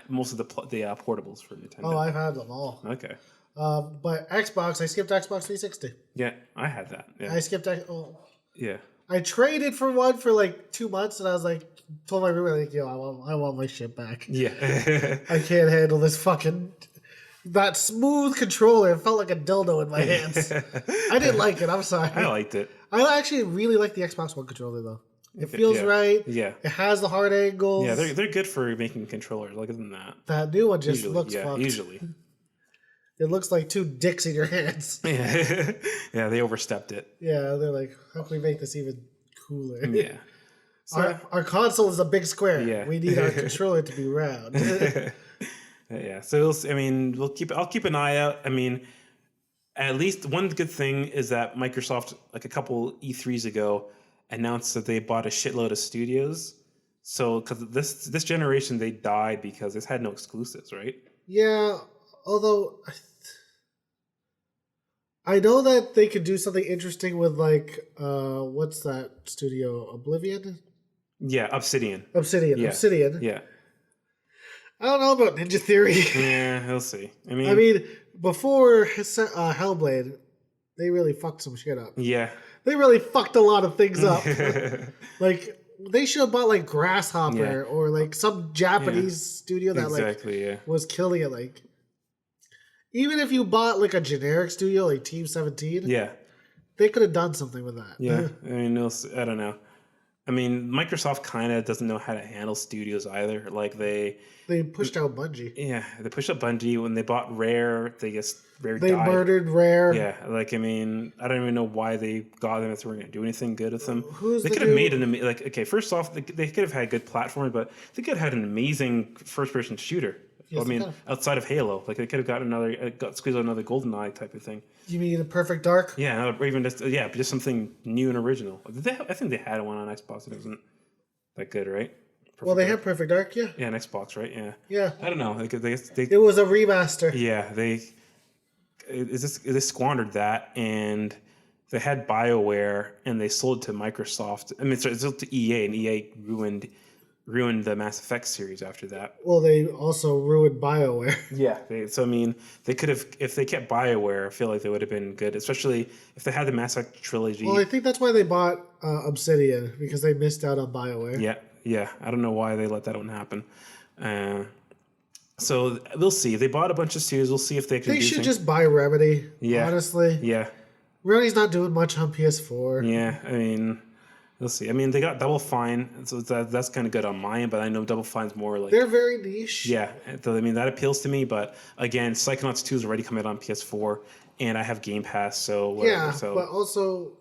most of the portables for Nintendo. Oh, I've had them all. Okay. But Xbox, I skipped Xbox 360. Yeah, I had that. Yeah. I skipped. Yeah. I traded for one for like 2 months, and I was like, told my roommate, like, yo, I want my shit back. Yeah. I can't handle this fucking. That smooth controller. It felt like a dildo in my hands. I didn't like it. I'm sorry. I liked it. I actually really like the Xbox One controller, though. It feels right. Yeah. It has the hard angles. Yeah, they're good for making controllers. Other than that, that new one just usually, looks fucked. Usually. It looks like two dicks in your hands. Yeah. Yeah, they overstepped it. Yeah, they're like, how can we make this even cooler? Yeah. So, our console is a big square. Yeah. We need our controller to be round. Yeah. So I'll keep an eye out. I mean, at least one good thing is that Microsoft, like a couple E3s ago, announced that they bought a shitload of studios. So because this generation they died because this had no exclusives, right? Yeah. Although I know that they could do something interesting with like what's that studio? Oblivion? Yeah, Obsidian. Yeah. Obsidian. Yeah. I don't know about Ninja Theory. Yeah, we'll see. I mean, before Hellblade, they really fucked some shit up. Yeah. They really fucked a lot of things up. Like they should have bought like Grasshopper or like some Japanese studio that was killing it. Like even if you bought like a generic studio like Team 17, they could have done something with that. Yeah, I mean, I don't know. I mean, Microsoft kind of doesn't know how to handle studios either. Like they pushed out Bungie. Yeah, they pushed out Bungie when they bought Rare. They died. Murdered Rare. Yeah, like I mean, I don't even know why they got them if they weren't going to do anything good with them. They could have made first off, they could have had good platform, but they could have had an amazing first-person shooter. Yes, I mean, outside of Halo, like they could have got squeezed out another GoldenEye type of thing. You mean a Perfect Dark? Yeah, or even just something new and original. I think they had one on Xbox. It wasn't that good, right? They had Perfect Dark, yeah. Yeah, on Xbox, right? Yeah. Yeah. I don't know. It was a remaster. Yeah, they squandered that, and they had BioWare, and they sold to Microsoft. I mean, it sold to EA, and EA ruined the Mass Effect series after that. Well, they also ruined BioWare. Yeah. So, I mean, they could have, if they kept BioWare, I feel like they would have been good, especially if they had the Mass Effect trilogy. Well, I think that's why they bought Obsidian, because they missed out on BioWare. Yeah. I don't know why they let that one happen. So, we'll see. They bought a bunch of studios. We'll see if they can They should just buy Remedy, honestly. Yeah. Remedy's not doing much on PS4. Yeah, I mean... We'll see. I mean, they got Double Fine, so that's kind of good on mine, but I know Double Fine's more like... They're very niche. Yeah, I mean, that appeals to me, but again, Psychonauts 2 is already coming out on PS4, and I have Game Pass, so whatever. Yeah, but also,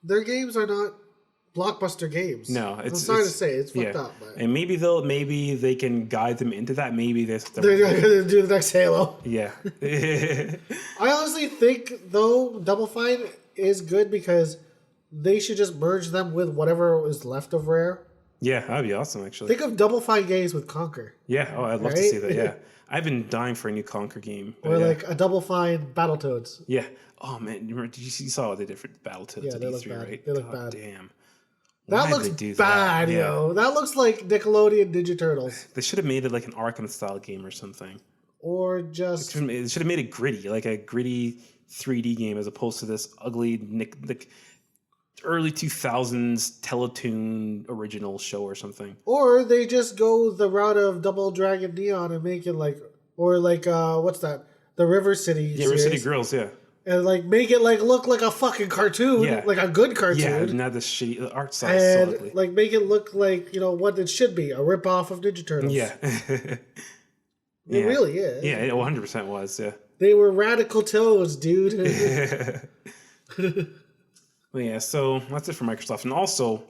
their games are not blockbuster games. No, I'm sorry to say, it's fucked up. But... And maybe they can guide them into that. Maybe they're going to do the next Halo. Yeah. I honestly think, though, Double Fine is good because... They should just merge them with whatever is left of Rare. Yeah, that'd be awesome, actually. Think of Double Fine games with Conquer. Yeah, I'd love to see that, yeah. I've been dying for a new Conquer game. Or like a Double Fine Battletoads. Yeah. Oh, man, you saw what they did for Battletoads at E3, right? They look bad. Damn. That looks bad, yo. That looks like Nickelodeon Ninja Turtles. They should have made it like an Arkham-style game or something. Or just... They should have made it gritty, like a gritty 3D game as opposed to this ugly... early 2000s Teletoon original show or something. Or they just go the route of Double Dragon Neon and make it like... Or like, what's that? the River City Yeah, River City series, Girls, yeah. and like make it like look like a fucking cartoon, Yeah. like a good cartoon. Yeah, not the shitty the art style so And ugly. like make it look like, you know, what it should be, a rip-off of Ninja Turtles. Yeah. It really is. Yeah, it 100% was, yeah. They were radical toads, dude. Well, yeah, so that's it for Microsoft. And also,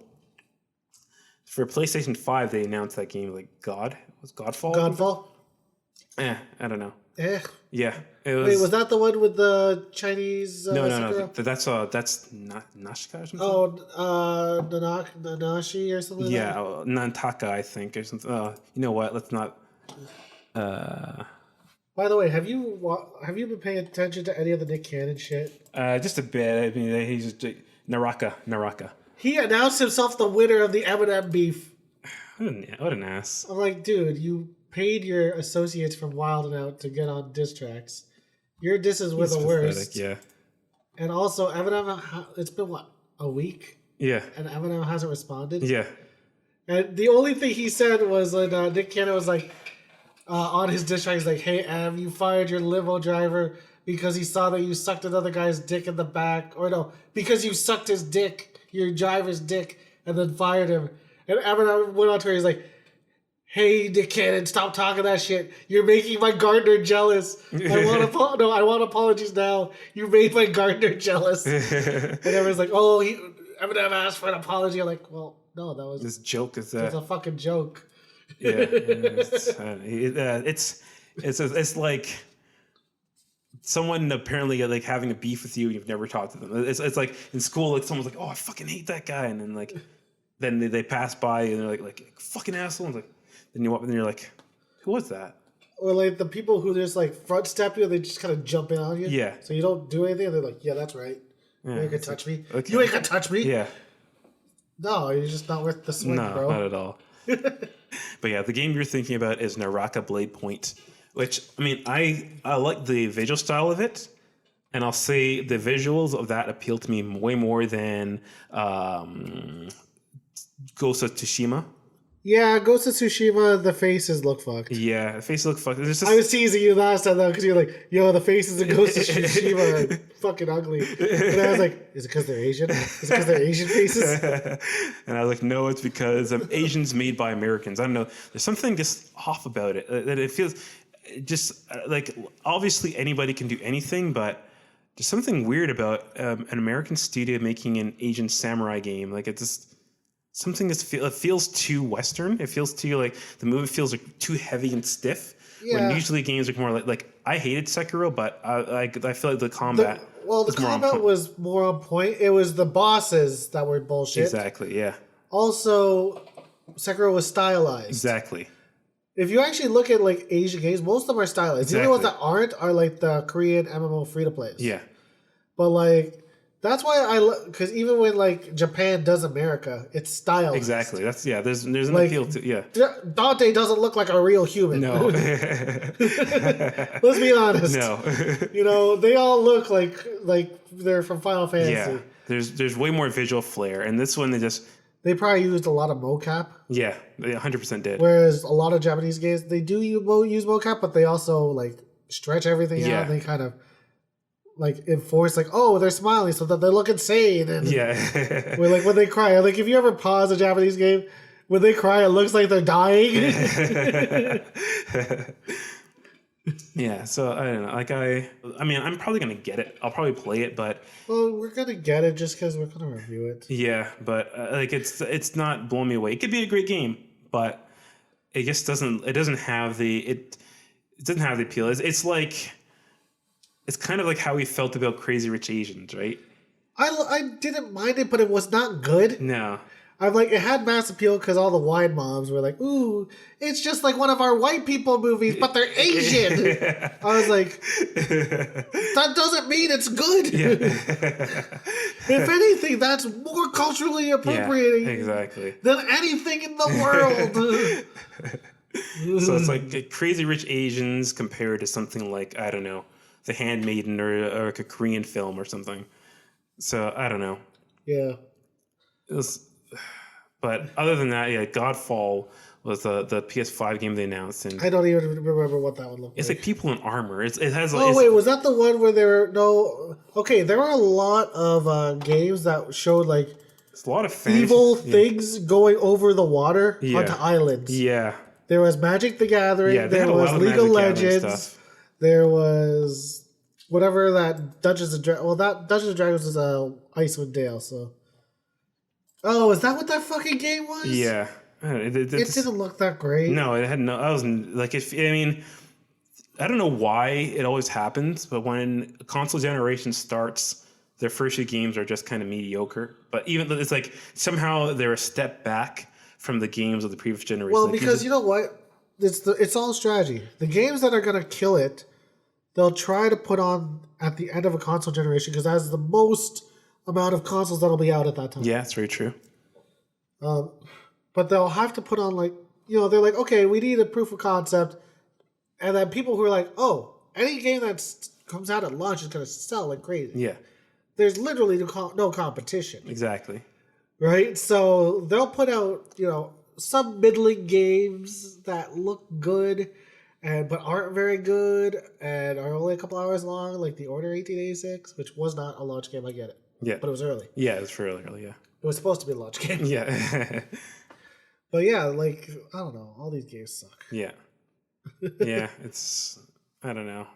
for PlayStation 5, they announced that game, like, was Godfall? Godfall? I don't know. Eh. Yeah, it was... Wait, was that the one with the Chinese No. Sakura? That's not Nashika or something? Oh, Nanashi or something like Yeah, that? Nantaka, I think, or something. You know what? Let's not... By the way, have you been paying attention to any of the Nick Cannon shit? Just a bit. I mean, he's just... Naraka. He announced himself the winner of the M&M beef. What an ass. I'm like, dude, you paid your associates from Wild 'N Out to get on diss tracks. Your disses were the worst. Yeah. And also, Eminem, it's been, what, a week? Yeah. And Eminem hasn't responded? Yeah. And the only thing he said was when Nick Cannon was like, on his diss track, he's like, hey, Em, you fired your limo driver because he saw that you sucked another guy's dick in the back. Or no, because you sucked his dick, your driver's dick, and then fired him. And Eminem went on to her, he's like, hey, Nick Cannon, stop talking that shit. You're making my gardener jealous. I want apologies now. You made my gardener jealous. And everyone's like, oh, Eminem asked for an apology. I'm like, well, no, that was... This joke is... It's a fucking joke. Yeah. It's like someone apparently like having a beef with you and you've never talked to them. It's like in school, like someone's like, oh, I fucking hate that guy. And then like... Then they pass by and they're like fucking asshole. And like, then you're like, who was that? Or like the people who just like front step you and they just kind of jump in on you. Yeah. So you don't do anything and they're like, yeah, that's right. Yeah, you ain't gonna touch me. okay. You ain't gonna touch me. Yeah. No, you're just not worth the swing, No, bro. not at all. But yeah, the game you're thinking about is Naraka Blade Point, which, I mean, I like the visual style of it. And I'll say the visuals of that appeal to me way more than Ghost of Tsushima. Yeah, Ghost of Tsushima, the faces look fucked. Yeah, the faces look fucked. I was teasing you last time though, because you're like, yo, the faces in Ghost of Tsushima are fucking ugly. And I was like, is it because they're Asian? Is it because they're Asian faces? And I was like, no, it's because Asians made by Americans. I don't know. There's something just off about it. That it feels just like, obviously anybody can do anything, but there's something weird about an American studio making an Asian samurai game. Like it just... Something it feels too Western. It feels too like the movie feels like too heavy and stiff. Yeah. When usually games are more like I hated Sekiro, but I feel like the combat. The combat was more on point. It was the bosses that were bullshit. Exactly. Yeah. Also, Sekiro was stylized. Exactly. If you actually look at like Asian games, most of them are stylized. The only ones that aren't are like the Korean MMO free to plays. Yeah. But like. That's why because even when like Japan does America, it's stylized. Exactly. There's an appeal to Dante doesn't look like a real human. No. Let's be honest. No. You know, they all look like they're from Final Fantasy. Yeah. There's way more visual flair, and this one they probably used a lot of mocap. Yeah, they 100% did. Whereas a lot of Japanese games, they do use mocap, but they also like stretch everything out. And they kind of like enforce like, oh, they're smiling so that they look insane. And we're like when they cry, like if you ever pause a Japanese game, when they cry, it looks like they're dying. Yeah, so I don't know. Like I mean, I'm probably gonna get it. I'll probably play it, but we're gonna get it just because we're gonna review it. Yeah, but like it's not blowing me away. It could be a great game, but it just doesn't. It doesn't have the appeal. It's like. It's kind of like how we felt about Crazy Rich Asians, right? I didn't mind it, but it was not good. No. I'm like, it had mass appeal because all the wine moms were like, ooh, it's just like one of our white people movies, but they're Asian. I was like, that doesn't mean it's good. Yeah. If anything, that's more culturally appropriating than anything in the world. So it's like Crazy Rich Asians compared to something like, I don't know, The Handmaiden or like a Korean film or something. So I don't know. Yeah. But other than that, yeah, Godfall was the PS5 game they announced, and I don't even remember what that one looked it's like. like people in armor. It has. Oh it's, wait, was that the one where there were no? Okay, there were a lot of games that showed like it's a lot of fantasy. evil things going over the water onto islands. Yeah. There was Magic the Gathering. Yeah, they there had a was lot of League of Magic Gathering Legends. stuff. There was whatever that Dungeons and Dragons. Well, that Dungeons and Dragons is Icewind Dale. So, oh, is that what that fucking game was? Yeah. It didn't look that great. No, it had no. I was like, I mean, I don't know why it always happens, but when a console generation starts, their first few games are just kind of mediocre. But even it's like somehow they're a step back from the games of the previous generation. Well, like, because you know what, it's all strategy. The games that are gonna kill it, they'll try to put on at the end of a console generation because that's the most amount of consoles that'll be out at that time. Yeah, it's very true. But they'll have to put on they're like, okay, we need a proof of concept, and then people who are like, oh, any game that comes out at launch is gonna sell like crazy. Yeah, there's literally no competition. Exactly. Right, so they'll put out some middling games that look good, but aren't very good, and are only a couple hours long, like The Order 1886, which was not a launch game. I get it. Yeah, but it was early. Yeah, it was really early. Yeah, it was supposed to be a launch game. Yeah. But yeah, like, I don't know. All these games suck. Yeah. Yeah, it's... I don't know.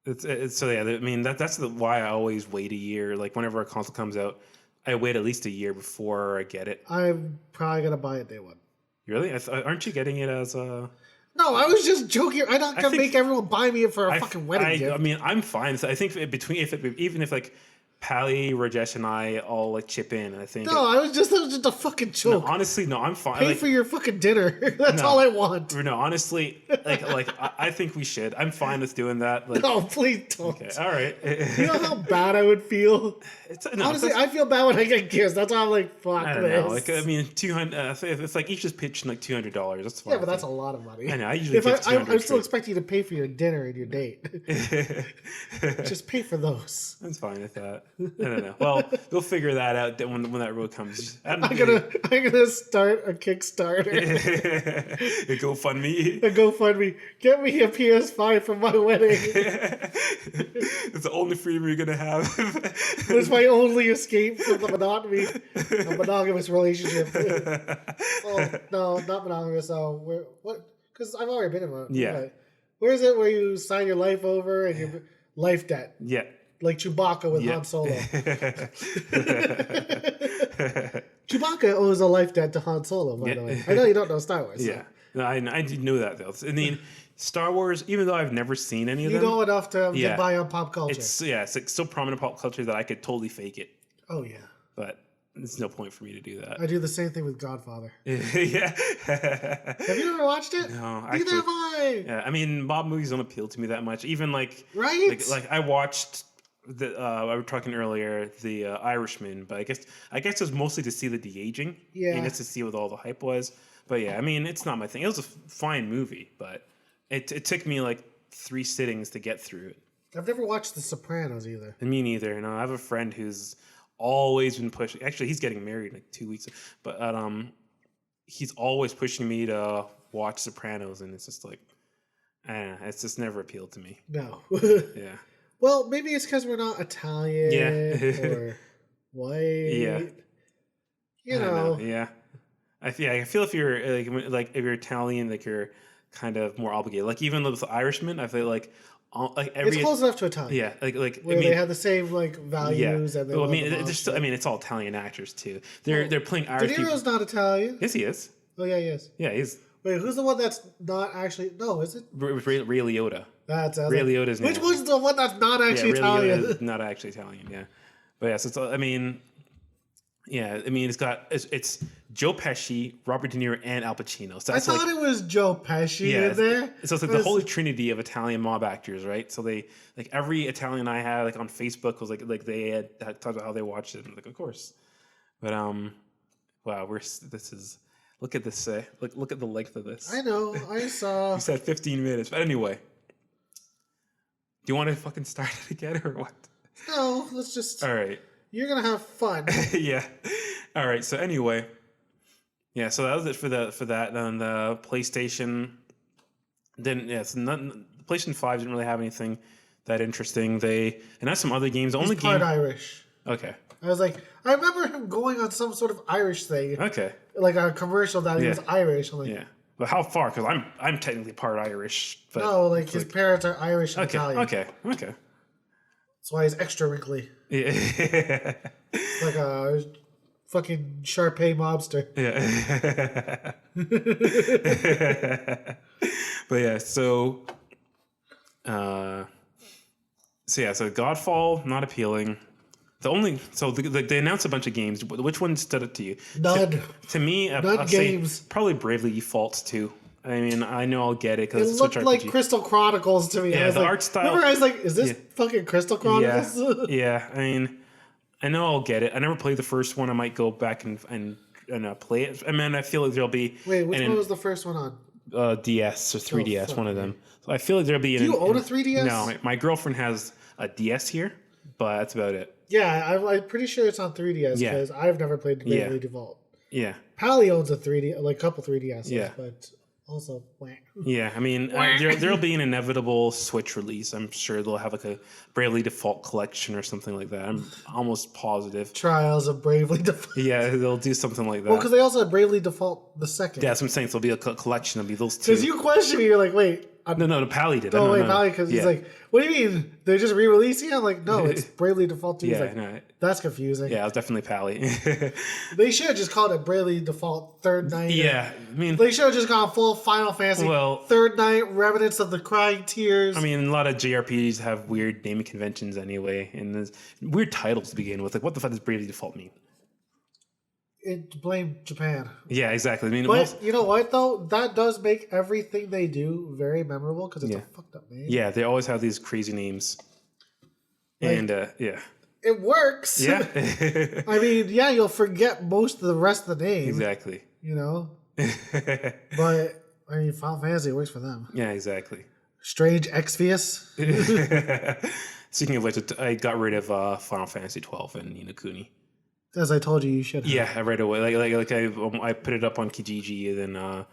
It's so, yeah, I mean, that's why I always wait a year. Like, whenever a console comes out, I wait at least a year before I get it. I'm probably going to buy it day one. Really? Aren't you getting it as a... No, I was just joking. I'm not going to make everyone buy me it for a fucking wedding gift. I mean, I'm fine. So I think even if like... Pally, Rajesh, and I all like chip in. I think. No, that was just a fucking joke. No, honestly, no, I'm fine. Pay for your fucking dinner. That's all I want. No, honestly, I think we should. I'm fine with doing that. Like, no, please don't. Okay, all right. You know how bad I would feel. Honestly, I feel bad when I get gifts. That's why I'm like, fuck I don't this. know. Like, I mean, 200. It's like each just pitching like $200. That's fine. Yeah, but that's a lot of money. I know. I usually I'm still expecting you to pay for your dinner and your date. Just pay for those. That's fine with that. I don't know. Well, we'll figure that out when that road comes. I'm gonna start a Kickstarter. A GoFundMe. A GoFundMe. Get me a PS5 for my wedding. It's the only freedom you're gonna have. It's my only escape from the monotony, a monogamous relationship. Oh no, not monogamous. So what? Because I've already been in one. Yeah. Right. Where is it where you sign your life over and your life debt? Yeah. Like Chewbacca with Han Solo. Chewbacca owes a life debt to Han Solo, by the way. I know you don't know Star Wars. Yeah. No, I did know that, though. I mean, Star Wars, even though I've never seen any of them. You know enough to get by on pop culture. It's like so prominent pop culture that I could totally fake it. Oh, yeah. But there's no point for me to do that. I do the same thing with Godfather. Yeah. Have you ever watched it? No. Neither have I. Yeah, I mean, mob movies don't appeal to me that much. Even like... Right? Like I watched... I was talking earlier, the Irishman, but I guess it was mostly to see the de-aging. Yeah. And just to see what all the hype was. But yeah, I mean, it's not my thing. It was a fine movie, but it took me like 3 sittings to get through it. I've never watched The Sopranos either. And me neither. No, I have a friend who's always been pushing. Actually, he's getting married in like 2 weeks, but he's always pushing me to watch Sopranos, and it's just like, I don't know, it's just never appealed to me. No. Yeah. Well, maybe it's because we're not Italian or white. Yeah. You know. Yeah. I feel if you're if you're Italian, like you're kind of more obligated. Like even with the Irishman, I feel like it's close enough to Italian. Yeah, where they have the same like values. And well, I mean, it's all Italian actors too. They're playing Irish. De Niro's not Italian. Yes, he is. Oh yeah, he is. Yeah, he's. Wait, who's the one that's not actually? No, is it? Ray Liotta. That's Ray Liotta's name. Which one's the one that's not actually Italian? Ray not actually Italian. Yeah, but yeah. So it's, I mean, yeah. I mean, it's Joe Pesci, Robert De Niro, and Al Pacino. So I thought it was Joe Pesci in there. So it's like the holy trinity of Italian mob actors, right? So they like every Italian I had like on Facebook was like they had talked about how they watched it. And like, of course, but wow, this is. Look at this. Look at the length of this. I know. I saw. You said 15 minutes, but anyway. Do you want to fucking start it again or what? No, let's just. All right. You're gonna have fun. Yeah. All right. So anyway, Yeah, so that was it for that. And the PlayStation didn't. Yeah, so the PlayStation 5 didn't really have anything that interesting. They announced some other games. The only He's part game. Irish. Okay. I was like, I remember him going on some sort of Irish thing. Okay. Like a commercial that he was Irish. I'm like, Yeah. But how far? Because I'm technically part Irish. But no, like his parents are Irish and okay. Italian. Okay. That's why he's extra wrinkly. Yeah. Like a fucking Sharpay mobster. Yeah. But yeah, so Godfall not appealing. They announced a bunch of games. Which one stood out to you? None. To me, None games. say probably Bravely Default 2. I mean, I know I'll get it It because it's a looked Switch like RPG. Crystal Chronicles to me. Yeah, I was the like, art style. Remember, I was like, is this fucking Crystal Chronicles? Yeah. I mean, I know I'll get it. I never played the first one. I might go back and play it. I mean, I feel like there'll be. Wait, which one was the first one on? DS or 3DS, one of them. So I feel like there'll be. Do you own a 3DS? No, my girlfriend has a DS here, but that's about it. Yeah, I'm pretty sure it's on 3DS because I've never played Bravely Default. Yeah. Pally owns a 3D, like a couple 3DSs, but also, yeah. I mean, there'll be an inevitable Switch release. I'm sure they'll have like a Bravely Default collection or something like that. I'm almost positive. Trials of Bravely Default. Yeah, they'll do something like that. Well, because they also have Bravely Default the second. Yeah, that's what I'm saying. So there'll be a collection. It'll be those two. Because you question me, you're like, wait. No, Pally did. Oh, wait, Pally, because he's like, what do you mean? They're just re-releasing it? I'm like, no, it's Bravely Default 2. He's like, that's confusing. Yeah, it was definitely Pally. They should have just called it Bravely Default Third Night. Yeah, I mean... They should have just gone full Final Fantasy. Third Night, Remnants of the Crying Tears. I mean, a lot of JRPGs have weird naming conventions anyway, and there's weird titles to begin with. Like, what the fuck does Bravely Default mean? Blame Japan. Yeah, exactly. I mean, but you know what though? That does make everything they do very memorable because it's a fucked up name. Yeah, they always have these crazy names, and it works. Yeah, I mean, you'll forget most of the rest of the name. Exactly. You know, but I mean, Final Fantasy works for them. Yeah, exactly. Strange Exvius. Speaking of which, I got rid of Final Fantasy 12 and Ni no Kuni. As I told you, you should have. Yeah, right away. Like I put it up on Kijiji, and then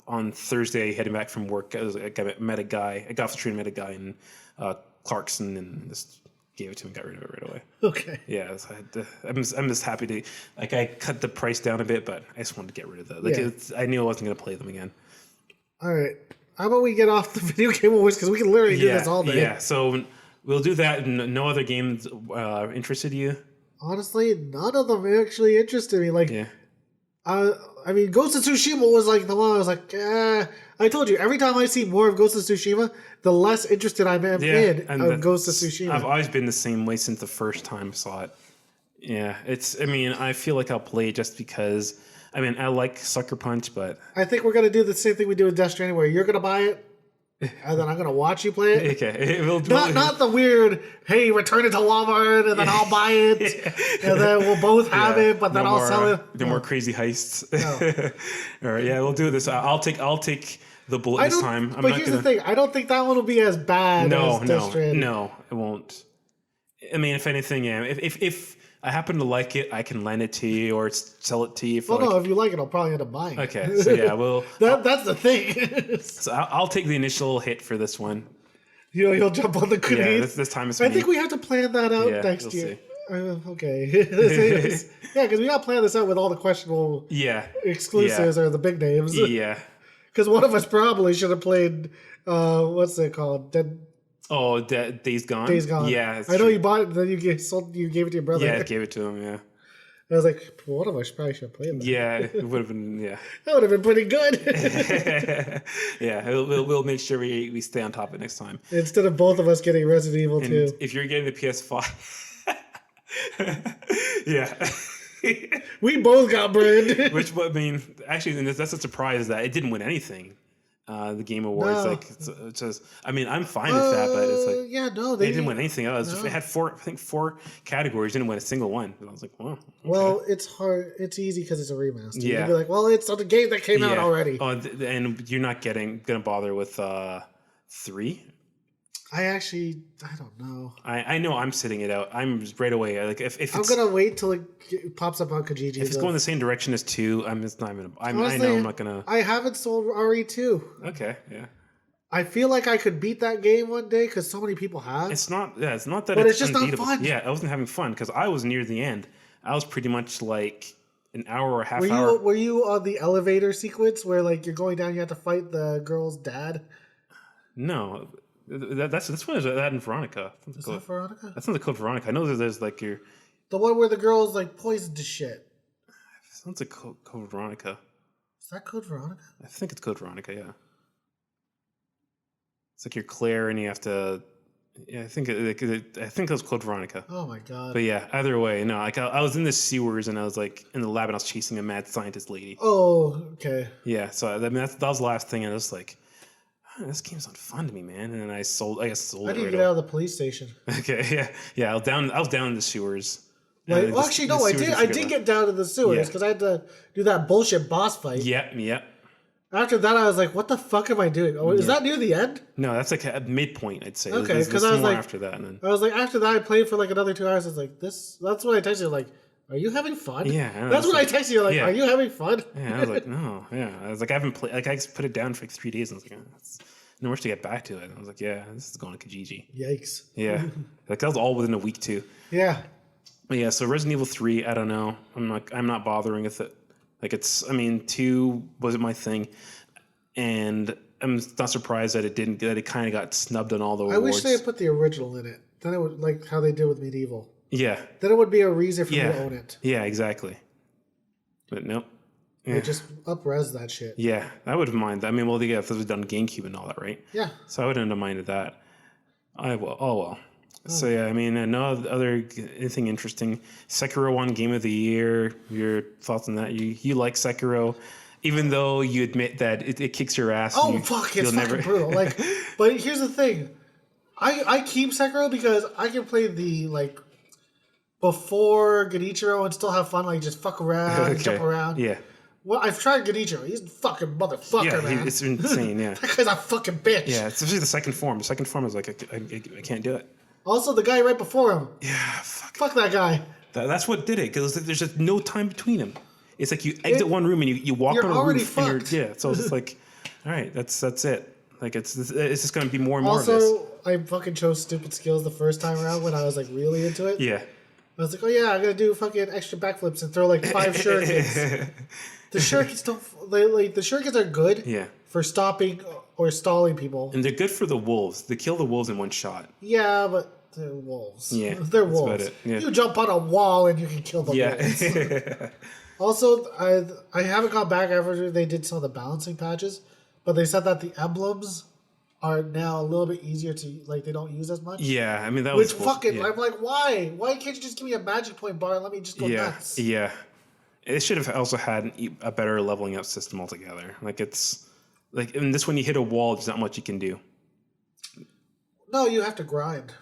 on Thursday, heading back from work, I met a guy. I got off the train, met a guy in Clarkson, and just gave it to him, got rid of it right away. Okay. Yeah, so I'm just happy to I cut the price down a bit, but I just wanted to get rid of that. Like I knew I wasn't going to play them again. All right. How about we get off the video game awards because we can literally do this all day. Yeah. So we'll do that. No other games interested you? Honestly, none of them actually interested me. Like, I mean, Ghost of Tsushima was like the one I was like, I told you, every time I see more of Ghost of Tsushima, the less interested I'm in of Ghost of Tsushima. I've always been the same way since the first time I saw it. Yeah, I mean, I feel like I'll play it just because, I mean, I like Sucker Punch, but... I think we're going to do the same thing we do with Death Stranding, where you're going to buy it, and then I'm going to watch you play it. Okay. Not the weird, hey, return it to Walmart, and then I'll buy it, and then we'll both have it, but then I'll sell it. No more crazy heists. No. All right, we'll do this. I'll take the bullet this time. But here's the thing. I don't think that one will be as bad as Death Stranding. No, it won't. I mean, if anything, if I happen to like it, I can lend it to you or sell it to you. If you like it, I'll probably end up buying it. Okay, so that's the thing. So I'll take the initial hit for this one. You'll jump on the grenade. Yeah, this time it's I think we have to plan that out next year. Okay. Yeah, because we got to plan this out with all the questionable exclusives or the big names. Yeah. Because one of us probably should have played, what's it called? Days Gone? Days Gone. Yeah, I know you bought it, then you gave it to your brother. Yeah, I gave it to him, yeah. I was like, one of us probably should have played that. Yeah, it would have been, That would have been pretty good. Yeah, we'll make sure we stay on top of it next time. Instead of both of us getting Resident Evil 2. If you're getting the PS5... Yeah. We both got burned. Which, I mean, actually, that's a surprise that it didn't win anything. The Game Awards, it's just, I mean, I'm fine with that, but it's like, they didn't win anything else. It had four categories, didn't win a single one. And I was like, well, okay. Well, it's hard. It's easy because it's a remaster. Yeah. You'd be like, well, it's on the game that came out already. Oh, and you're not gonna bother with 3. I don't know. I know I'm sitting it out. I'm right away. Like if I'm it's, gonna wait till it pops up on Kijiji. if it's going the same direction as 2, I'm just not even. I know I'm not gonna. I haven't sold RE2. Okay, yeah. I feel like I could beat that game one day because so many people have. It's not. Yeah, it's not that. But it's it's just not unbeatable. fun. Yeah, I wasn't having fun because I was near the end. I was pretty much like an hour or a half hour. Were you on the elevator sequence where like you're going down, you have to fight the girl's dad? No, that's one is that in Veronica. Is that Veronica? That's not the code Veronica. I know that there's like your. The one where the girl's like poisoned to shit. Sounds like code Veronica. Is that Code Veronica? I think it's code Veronica. Yeah. It's like you're Claire and you have to. Yeah, I think it was code Veronica. Oh my god. But yeah, either way, no. Like I was in the sewers and I was like in the lab and I was chasing a mad scientist lady. Oh, okay. Yeah, so I mean that was the last thing, and I was like, oh, this game's not fun to me, man. And then I sold it. I need to get out of the police station. Okay, yeah. I was down in the sewers. Like, well, actually, no, I did get down to the sewers because I had to do that bullshit boss fight. Yeah. After that, I was like, "What the fuck am I doing? Oh, is that near the end?" No, that's like a midpoint, I'd say. Okay, because I was like, after that, and then I was like, after that, I played for like another 2 hours. I was like, this. That's when I texted you, like, "Are you having fun?" Yeah, that's when I texted you, like, "Are you having fun?" Yeah, I was like, no, yeah. I was like, I haven't played. Like, I just put it down for like 3 days, and I was like, it's no rush to get back to it. And I was like, yeah, this is going to Kijiji. Yikes. Yeah, like that was all within a week too. Yeah. But yeah, so Resident Evil 3, I don't know. I'm not bothering with it. Like 2 wasn't my thing. And I'm not surprised that it kind of got snubbed on all the awards. I wish they had put the original in it. Then it would, like how they did with Medieval. Yeah. Then it would be a reason for me to own it. Yeah, exactly. But nope. Yeah. They just up-res that shit. Yeah, I would have minded. I mean, well, yeah, if this was done GameCube and all that, right? Yeah. So I wouldn't have minded that. Oh. So yeah, I mean, no anything interesting. Sekiro won Game of the Year. Your thoughts on that? You like Sekiro, even though you admit that it kicks your ass. Oh fuck! It's fucking brutal. Like, but here's the thing, I keep Sekiro because I can play the like before Genichiro and still have fun. Like just fuck around, and jump around. Yeah. Well, I've tried Genichiro. He's a fucking motherfucker, man. It's insane. Yeah. That guy's a fucking bitch. Yeah, especially the second form. The second form is like I can't do it. Also, the guy right before him. Yeah, fuck that guy. That's what did it, because there's just no time between them. It's like you exit one room and you walk on a roof. And yeah, so it's like, all right, that's it. Like it's just going to be more and more of this. Also, I fucking chose stupid skills the first time around when I was like really into it. Yeah. I was like, oh yeah, I'm gonna do fucking extra backflips and throw like 5 shurikens. The shurikens the shurikens are good. Yeah. For stopping or stalling people. And they're good for the wolves. They kill the wolves in one shot. Yeah, but they're wolves. Yeah, they're wolves. about it. Yeah. You jump on a wall and you can kill the wolves. Also, I haven't gone back after they did some of the balancing patches, but they said that the emblems are now a little bit easier to like. They don't use as much. Yeah, I mean that was fucking. I'm like, why? Why can't you just give me a magic point bar and let me just go nuts? Yeah. It should have also had a better leveling up system altogether. Like it's like in this, when you hit a wall, there's not much you can do. No, you have to grind.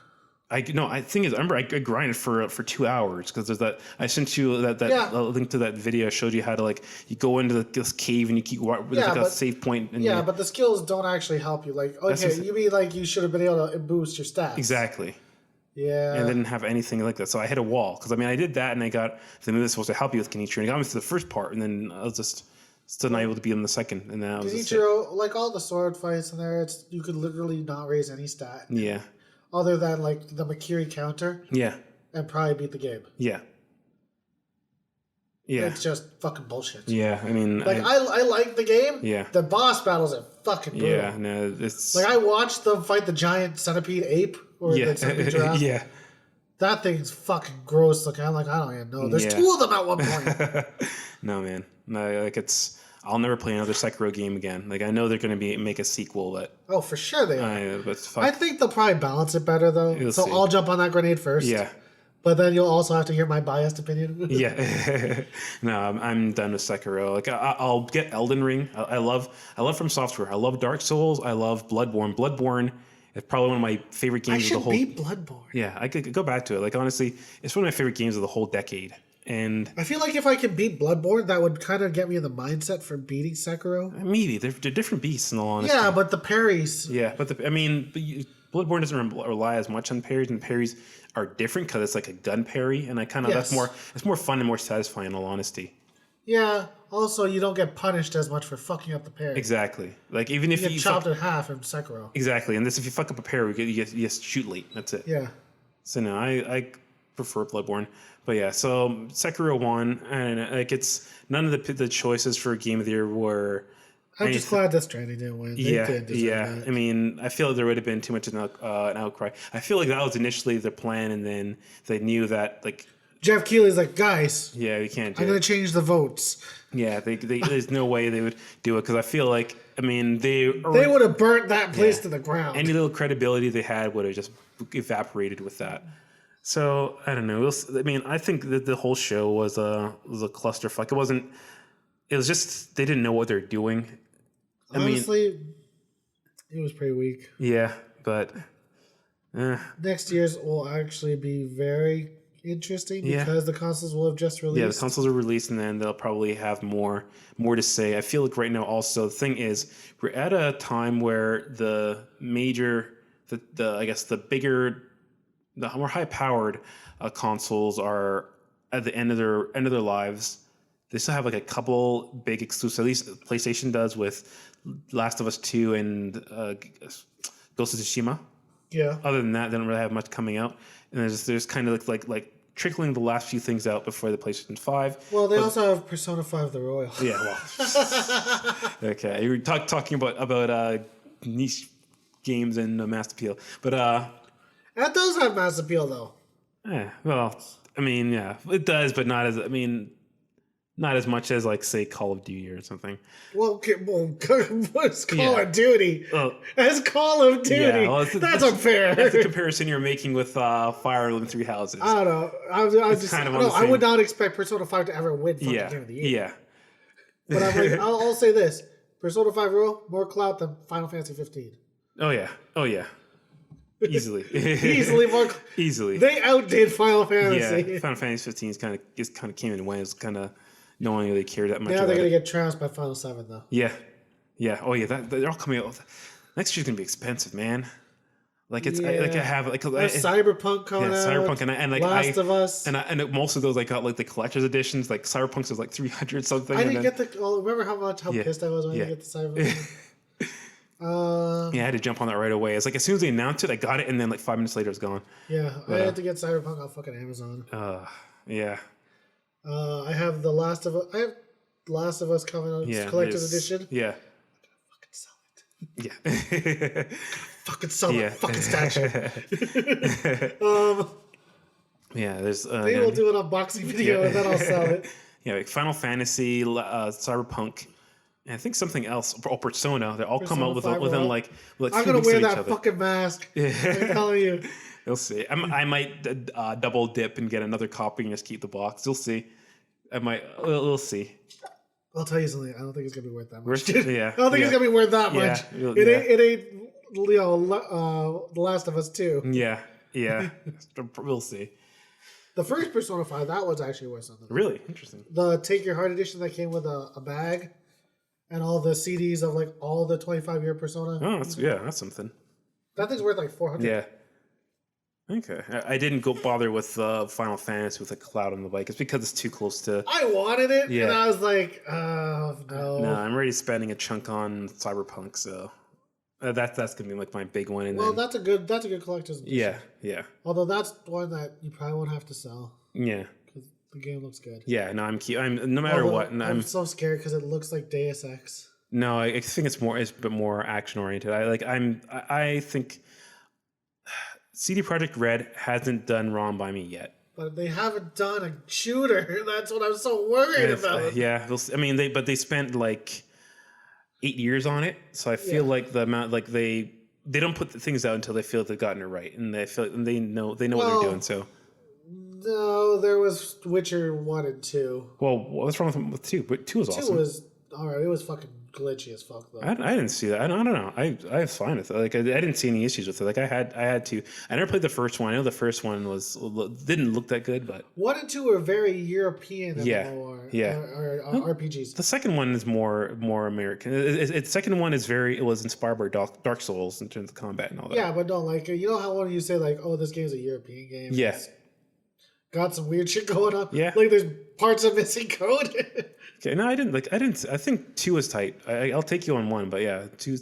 I think I remember I grinded for 2 hours because there's that. I sent you that link to that video. I showed you how to like you go into this cave and you keep with like a save point. And but the skills don't actually help you. Like okay, you mean like you should have been able to boost your stats. Exactly. Yeah. And I didn't have anything like that, so I hit a wall because I mean I did that and I got the move that's supposed to help you with Genichiro. And it got me to the first part, and then I was just still not able to beat him the second. And then I was Genichiro, like all the sword fights in there, you could literally not raise any stat. Yeah. Other than like the Makiri counter. Yeah. And probably beat the game. Yeah. Yeah. It's just fucking bullshit. Yeah, I mean, like I like the game. Yeah. The boss battles are fucking brutal. Yeah, no, it's like I watched them fight the giant centipede ape or the centipede giraffe. Yeah. That thing's fucking gross looking. I'm like, I don't even know. There's 2 of them at one point. No, man. No, like I'll never play another Sekiro game again. Like I know they're going to make a sequel, but for sure they are. But I think they'll probably balance it better though. I'll jump on that grenade first. Yeah. But then you'll also have to hear my biased opinion. Yeah. No, I'm done with Sekiro. Like I'll get Elden Ring. I love From Software. I love Dark Souls. I love Bloodborne. Bloodborne is probably one of my favorite games of the whole. I should beat Bloodborne. Yeah, I could go back to it. Like honestly, it's one of my favorite games of the whole decade. And I feel like if I could beat Bloodborne, that would kind of get me in the mindset for beating Sekiro. Maybe they're different beasts in all honesty. Yeah, but the parries. Yeah, but Bloodborne doesn't rely as much on parries, and parries are different because it's like a gun parry, and I kind of Yes. it's more fun and more satisfying in all honesty. Yeah. Also, you don't get punished as much for fucking up the parry. Exactly. Like even if You you get chopped in half in Sekiro. exactly, and this if you fuck up a parry, you just shoot late. That's it. Yeah. So no, I prefer Bloodborne, but yeah. So Sekiro won, and like it's none of the choices for Game of the Year were. I'm just glad Death Stranding didn't win. They did deserve that. I mean, I feel like there would have been too much of an outcry. I feel like that was initially the plan, and then they knew that like. Jeff Keighley's like, guys, Yeah, we can't do I'm it. going to change the votes. Yeah, there's no way they would do it because I feel like, I mean, they would have burnt that place to the ground. Any little credibility they had would have just evaporated with that. So I don't know. I mean, I think that the whole show was a clusterfuck. It wasn't. It was just they didn't know what they're doing. Honestly, it was pretty weak. Yeah, but next year's will actually be very interesting because the consoles will have just released. Yeah, the consoles are released, and then they'll probably have more to say. I feel like right now, also the thing is, we're at a time where the major, I guess the bigger, the more high powered consoles are at the end of their lives. They still have like a couple big exclusives. At least PlayStation does with Last of Us 2 and Ghost of Tsushima. Yeah. Other than that, they don't really have much coming out, and there's kind of like trickling the last few things out before the PlayStation 5. Well, they also have Persona 5 The Royal. Yeah, well. Okay, you were talking about niche games and mass appeal, but that does have mass appeal though. well, I mean, yeah, it does, but not as not as much as like say Call of Duty or something. Well, what's Call of Duty? As Call of Duty, that's unfair. That's the comparison you're making with Fire Emblem Three Houses. I don't know. I would not expect Persona 5 to ever win fucking Game of the Year. Yeah. But I'm like, I'll say this: Persona 5 Royal more clout than Final Fantasy 15. Oh yeah. Easily. Easily. They outdid Final Fantasy. Yeah, Final Fantasy 15 is kind of came and went. It's kind of no one really cared that much. Now about they're gonna get trounced by Final 7 though. Yeah. Oh yeah, they're all coming out. Next year's gonna be expensive, man. Like it's I have Cyberpunk coming out. Cyberpunk and like Last of Us and most of those I got like the collector's editions. Like Cyberpunk's was like 300 something. I didn't get the. Remember how pissed I was when I didn't get the Cyberpunk. Yeah, I had to jump on that right away. It's like as soon as they announced it, I got it, and then like 5 minutes later, it's gone. Yeah, I had to get Cyberpunk on fucking Amazon. Yeah. I have the Last of Us. I have Last of Us coming out. Yeah, collector's edition. Yeah. I'm gonna fucking sell it. Yeah. Fucking sell it. Fucking statue. Yeah, there's. Maybe we'll do an unboxing video and then I'll sell it. Yeah, like Final Fantasy, Cyberpunk. And I think something else, or Persona. They all come out within like I'm gonna wear that fucking mask. I'm telling you. You'll see. I might double dip and get another copy and just keep the box. You'll see. I might. We'll see. I'll tell you something. I don't think it's gonna be worth that much. Yeah. I don't think it's gonna be worth that much. It ain't. The Last of Us 2. Yeah. We'll see. The first Persona 5, that was actually worth something. Really interesting. The Take Your Heart edition that came with a bag. And all the CDs of like all the 25-year Persona. Oh, that's something. That thing's worth like $400. Yeah. Okay. I didn't go bother with Final Fantasy with a cloud on the bike. It's because it's too close to. I wanted it, and I was like, oh no. No, I'm already spending a chunk on Cyberpunk, so that's gonna be like my big one. And that's a good collector's edition. Yeah. Although that's one that you probably won't have to sell. Yeah. The game looks good. Yeah, no, I'm no matter what. And I'm so scared because it looks like Deus Ex. No, I think it's a bit more action oriented. I think CD Projekt Red hasn't done wrong by me yet. But they haven't done a shooter. That's what I'm so worried about. Yeah, they spent like 8 years on it, so I feel like the amount they don't put the things out until they feel they've gotten it right, and they know what they're doing. So. No, there was Witcher 1 and 2. Well, what's wrong with 2? But 2 was awesome. 2 was alright. It was fucking glitchy as fuck though. I didn't see that. I don't know. I was fine with it. Like I didn't see any issues with it. Like I had to. I never played the first one. I know the first one didn't look that good, but 1 and 2 are very European Yeah. or RPGs. the second one is more American. The second one it was inspired by Dark Souls in terms of combat and all that. Yeah, but no, like you know how when you say like, oh, this game's a European game. Yeah. It's got some weird shit going on. Yeah. Like there's parts of missing code. Okay, no, I didn't. I think 2 was tight. I'll take you on 1, but yeah, 2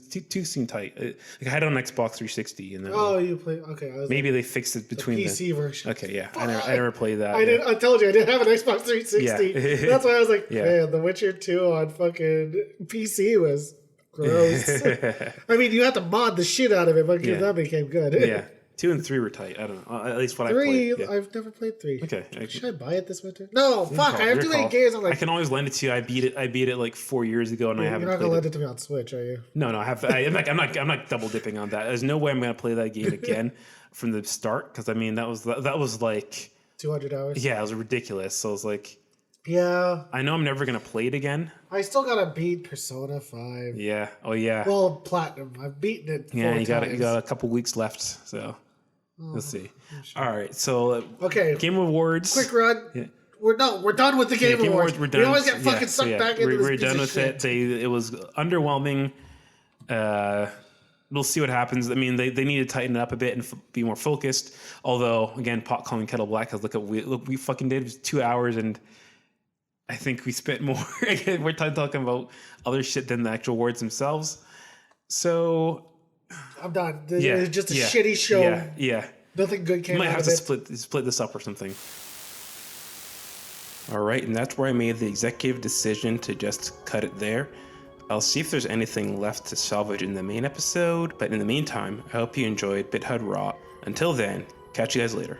seemed tight. Like I had it on Xbox 360, and then You play? Okay, I was maybe they fixed it between the PC version. Okay, yeah, I never played that. I told you I didn't have an Xbox 360. Yeah. That's why I was like, Yeah. man, The Witcher 2 on fucking PC was gross. I mean, you have to mod the shit out of it, but that became good. Yeah, 2 and 3 were tight. I don't know. At least what I 3, played. Yeah. I've never played 3. Okay. Should I buy it this winter? No, fuck. I have too many games. I'm like, I can always lend it to you. I beat it like 4 years ago, and I haven't. You're not played gonna lend it to me on Switch, are you? No, I have. I'm not double dipping on that. There's no way I'm gonna play that game again from the start, because I mean that was like 200 hours. Yeah, it was ridiculous. So I was like, yeah. I know I'm never gonna play it again. I still gotta beat Persona 5. Yeah. Oh yeah. Well, Platinum. I've beaten it. Yeah, you times. got a couple weeks left, so let's see. All right, so Okay. Game Awards. Quick run. Yeah. We're done with the Game Awards. We're done. We always get fucking sucked back into this We're piece done of with shit. it. It was underwhelming. We'll see what happens. I mean, they need to tighten it up a bit and be more focused. Although, again, pot calling kettle black, because look we fucking did. It was 2 hours, and I think we spent more. We're talking about other shit than the actual awards themselves. So I'm done. yeah, It's just a shitty show. Yeah. Nothing good came Might out have of to it. split this up or something. All right, and that's where I made the executive decision to just cut it there. I'll see if there's anything left to salvage in the main episode, but in the meantime, I hope you enjoyed BitHUD Raw. Until then, catch you guys later.